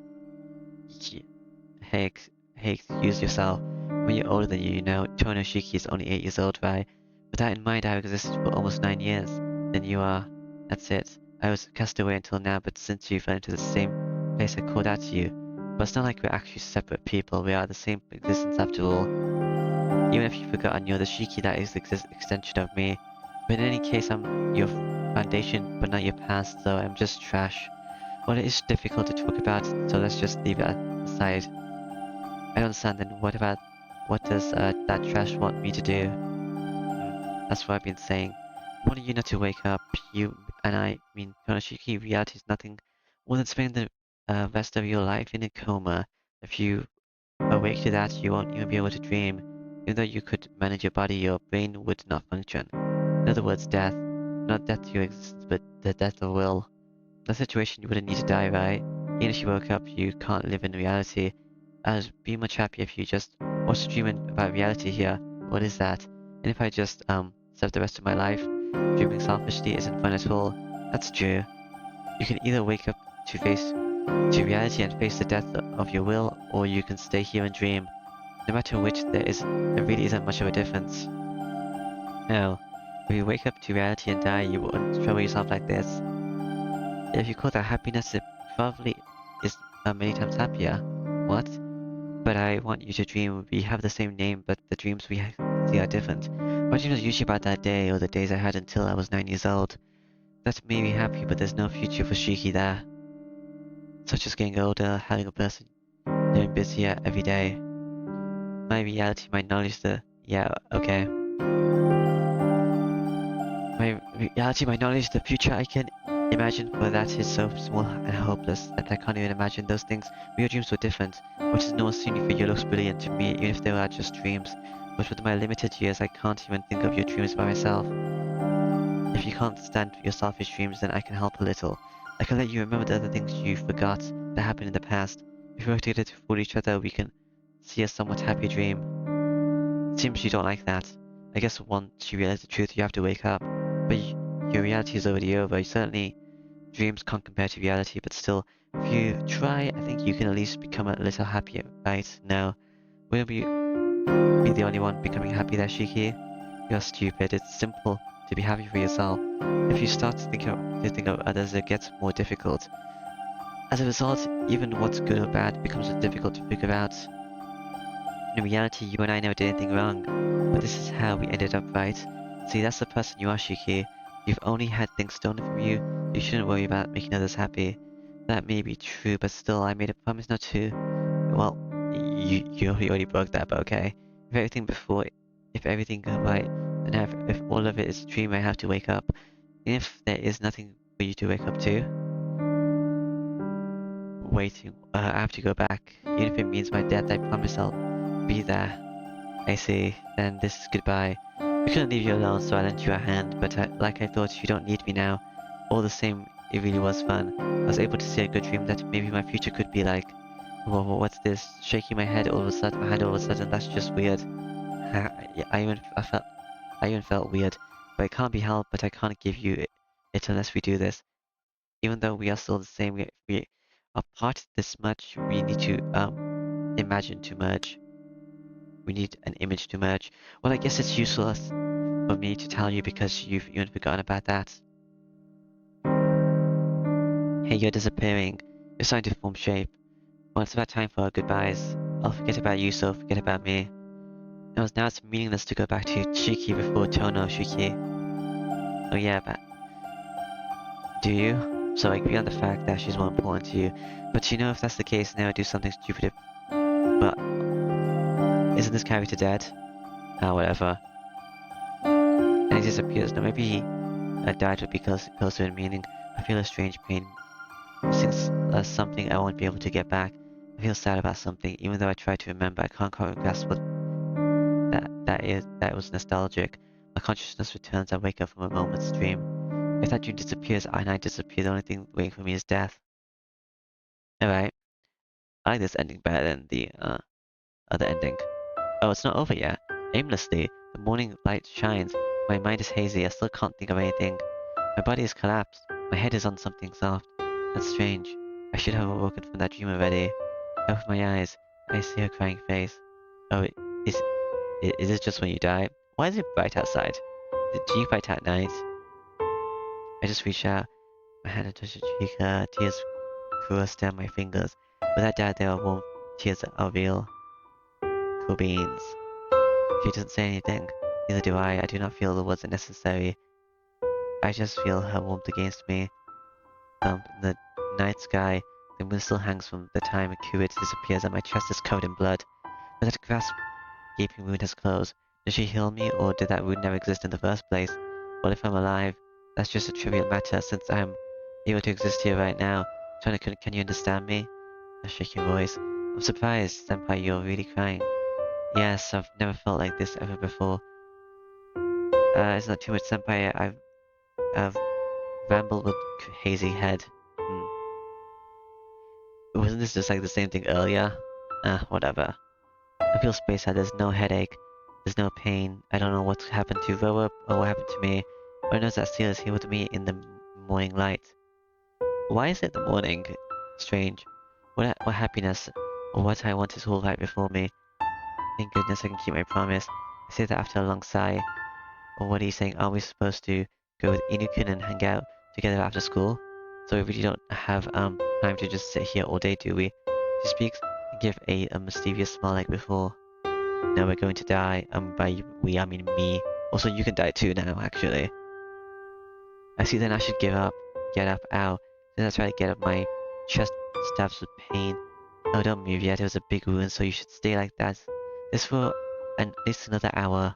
Hey, hey, excuse yourself. When you're older than you know, Tonoshiki is only 8 years old, right? With that in mind, I've existed for almost 9 years. Then you are. That's it. I was cast away until now, but since you fell into the same place, I called out to you. But it's not like we're actually separate people. We are the same existence after all. Even if you've forgotten, you're the Shiki that is the extension of me. But in any case, I'm your foundation, but not your past, so I'm just trash. Well, it is difficult to talk about, so let's just leave it aside. I don't understand then. what does that trash want me to do? That's what I've been saying. I want you not to wake up. You and I mean, Konoshiki, reality is nothing more than spending the rest of your life in a coma. If you awake to that, you won't even be able to dream. Even though you could manage your body, your brain would not function. In other words, death. Not death to your existence, but the death of will. In that situation, you wouldn't need to die, right? Even if you woke up, you can't live in reality. I'd be much happier if you just watched a dream about reality here. What is that? And if I just, serve the rest of my life, dreaming selfishly isn't fun at all. That's true. You can either wake up to reality and face the death of your will, or you can stay here and dream. No matter which, there really isn't much of a difference. No, if you wake up to reality and die, you wouldn't trouble yourself like this. If you call that happiness, it probably is many times happier. What? But I want you to dream. We have the same name, but the dreams we see are different. My dreams are usually about that day, or the days I had until I was 9 years old. That made me happy, but there's no future for Shiki there. Such as getting older, having a person, doing busier every day. My reality, my knowledge, yeah, okay. My reality, my knowledge, the future I can imagine, but that is so small and hopeless that I can't even imagine those things. Your dreams were different. What is normal scene for you looks brilliant to me, even if they are just dreams. But with my limited years, I can't even think of your dreams by myself. If you can't stand your selfish dreams, then I can help a little. I can let you remember the other things you forgot that happened in the past. If we work together to fool each other, we can see a somewhat happy dream. Seems you don't like that. I guess once you realize the truth, you have to wake up. But your reality is already over. Certainly, dreams can't compare to reality, but still, if you try, I think you can at least become a little happier, right? No, wouldn't we be the only one becoming happy there, Shiki? You're stupid. It's simple to be happy for yourself. If you start to think of others, it gets more difficult. As a result, even what's good or bad becomes difficult to figure out. In reality, you and I never did anything wrong, but this is how we ended up, right? See, that's the person you are, Shiki. You've only had things stolen from you. You shouldn't worry about making others happy. That may be true, but still, I made a promise not to. Well, you already broke that, but okay. If everything goes right, and if all of it is a dream, I have to wake up. And if there is nothing for you to wake up to, waiting, I have to go back. Even if it means my death, I promise I'll be there. I see. Then this is goodbye. I couldn't leave you alone, so I lent you a hand, but like I thought, you don't need me now. All the same, it really was fun. I was able to see a good dream that maybe my future could be like. Whoa, what's this? Shaking my head all of a sudden, that's just weird. Yeah, I even felt weird, but it can't be helped, but I can't give you it unless we do this. Even though we are still the same, we are part this much, we need to, imagine to merge. We need an image to merge. Well, I guess it's useless for me to tell you because you've even forgotten about that. Hey, you're disappearing. You're starting to form shape. Well, it's about time for our goodbyes. I'll forget about you, so forget about me. Now it's meaningless to go back to Chiki before Tono Shuki. Oh yeah, but do you? So I agree on the fact that she's more important to you. But you know, if that's the case, now I do something stupid. But isn't this character dead? Ah, whatever. And he disappears. Now maybe he died would be closer in meaning. I feel a strange pain. Since something I won't be able to get back. I feel sad about something, even though I try to remember. I can't quite grasp what that was nostalgic. My consciousness returns. I wake up from a moment's dream. If that dream disappears, and I disappear, the only thing waiting for me is death. Alright. I like this ending better than the other ending. Oh, it's not over yet. Aimlessly, the morning light shines. My mind is hazy. I still can't think of anything. My body is collapsed. My head is on something soft. That's strange. I should have awoken from that dream already. I open my eyes. I see her crying face. Oh, is is it just when you die? Why is it bright outside? Do you fight at night? I just reach out. My hand touches her cheek. Tears course down my fingers. Without doubt, they are warm tears that are real. Cool beans. She doesn't say anything. Neither do I. I do not feel the words are necessary. I just feel her warmth against me. In the night sky, the moon still hangs from the time a curate disappears and my chest is covered in blood. But that grasp, gaping wound has closed. Did she heal me, or did that wound never exist in the first place? Well, if I'm alive, that's just a trivial matter since I'm able to exist here right now. Tona-kun, can you understand me? A shaky voice. I'm surprised, Senpai, you're really crying. Yes, I've never felt like this ever before. It's not too much, Senpai. I've rambled with hazy head. Wasn't this just like the same thing earlier? Whatever. I feel space out. There's no headache. There's no pain. I don't know what's happened to Rob or what happened to me. But I know that Seal is here with me in the morning light. Why is it the morning? Strange. What happiness, or what I want is all right before me. Thank goodness I can keep my promise. I say that after a long sigh. Or what are you saying? Are we supposed to go with Inukun and hang out together after school? So we really don't have time to just sit here all day, do we? She speaks and gives a mischievous smile like before. Now we're going to die. By we I mean me. Also, you can die too now, actually. I see then I should give up. Get up, ow. Then I try to get up, my chest stabs with pain. Oh, don't move yet, it was a big wound, so you should stay like that. This for at least another hour.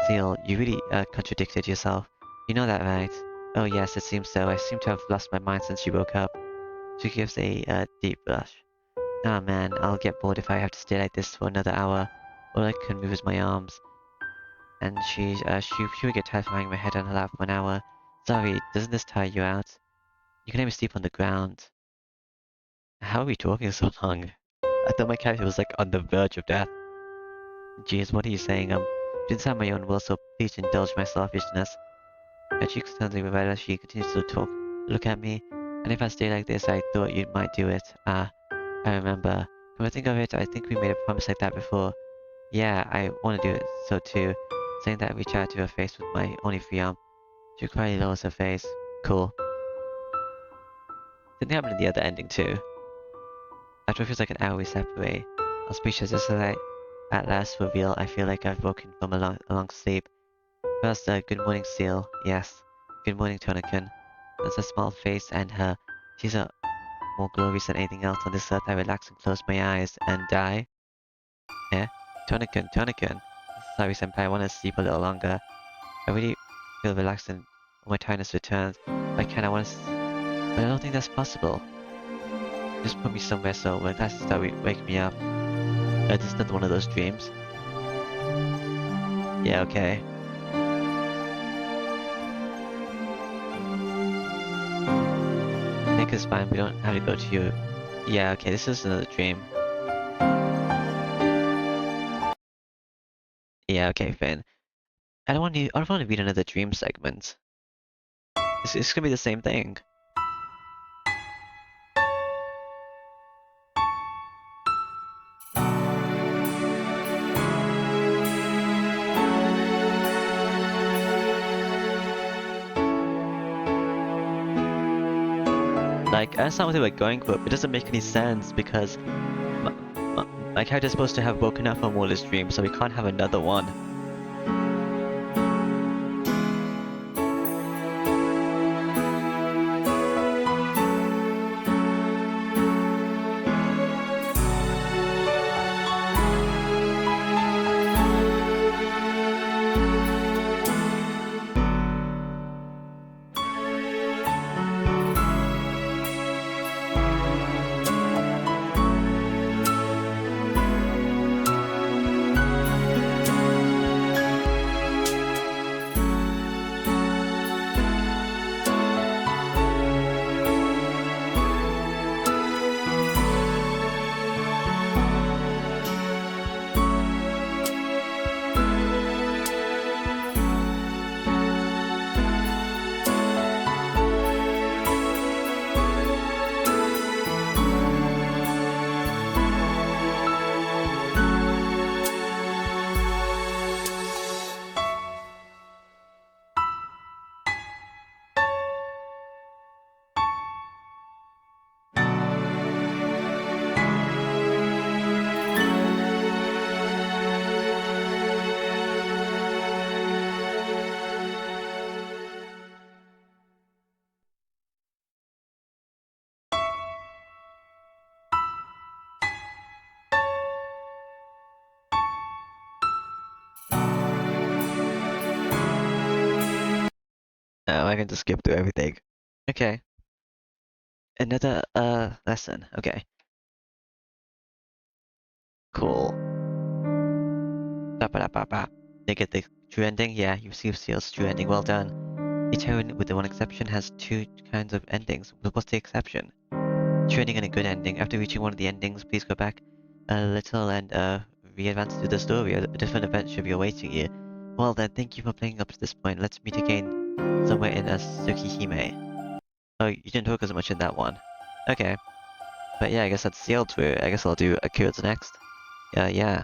Seal, you really contradicted yourself. You know that, right? Oh yes, it seems so. I seem to have lost my mind since you woke up. She gives a deep blush. Ah man, I'll get bored if I have to stay like this for another hour. All I can move is my arms. And she would get tired of hanging my head on her lap for an hour. Sorry, doesn't this tire you out? You can even sleep on the ground. How are we talking so long? I thought my character was like on the verge of death. Jeez, what are you saying? Didn't sound my own will, so please indulge my selfishness. Her cheeks turn red as she continues to talk. Look at me. And if I stay like this, I thought you might do it. I remember. Come to think of it, I think we made a promise like that before. Yeah, I want to do it, so too. Saying that, I reach out to her face with my only free arm. She quietly lowers her face. Cool. Didn't happen in the other ending too. After it feels like an hour we separate. I'm speechless as I at last reveal I feel like I've woken from a long sleep. First, good morning, Seal. Yes. Good morning, Tona-kun. There's her small face and her teeth are more glorious than anything else on this earth. I relax and close my eyes and die. Eh? Tona-kun, Tona-kun. Sorry, Senpai, I want to sleep a little longer. I really feel relaxed and my tiredness returns. If I can, I want to but I don't think that's possible. Just put me somewhere so when classes start, wake me up. This is not one of those dreams. Yeah, okay. I think it's fine, we don't have to go to you. Yeah, okay, this is another dream. Yeah, okay, Finn. I don't want to read another dream segment. It's gonna be the same thing. Like, that's not what they were going for. It doesn't make any sense because my character's supposed to have woken up from all his dreams, so we can't have another one. No, I can just skip through everything. Okay. Another lesson. Okay. Cool. Ba-ba-da-ba-ba. They get the true ending? Yeah, you received Seal's true ending. Well done. Each heroine, with the one exception, has two kinds of endings. What's the exception? True ending and a good ending. After reaching one of the endings, please go back a little and re-advance through the story. A different event should be awaiting you. Well then, thank you for playing up to this point. Let's meet again somewhere in Tsukihime. Oh, you didn't talk as much in that one. Okay. But yeah, I guess that's sealed through. I guess I'll do Akira's next. Yeah.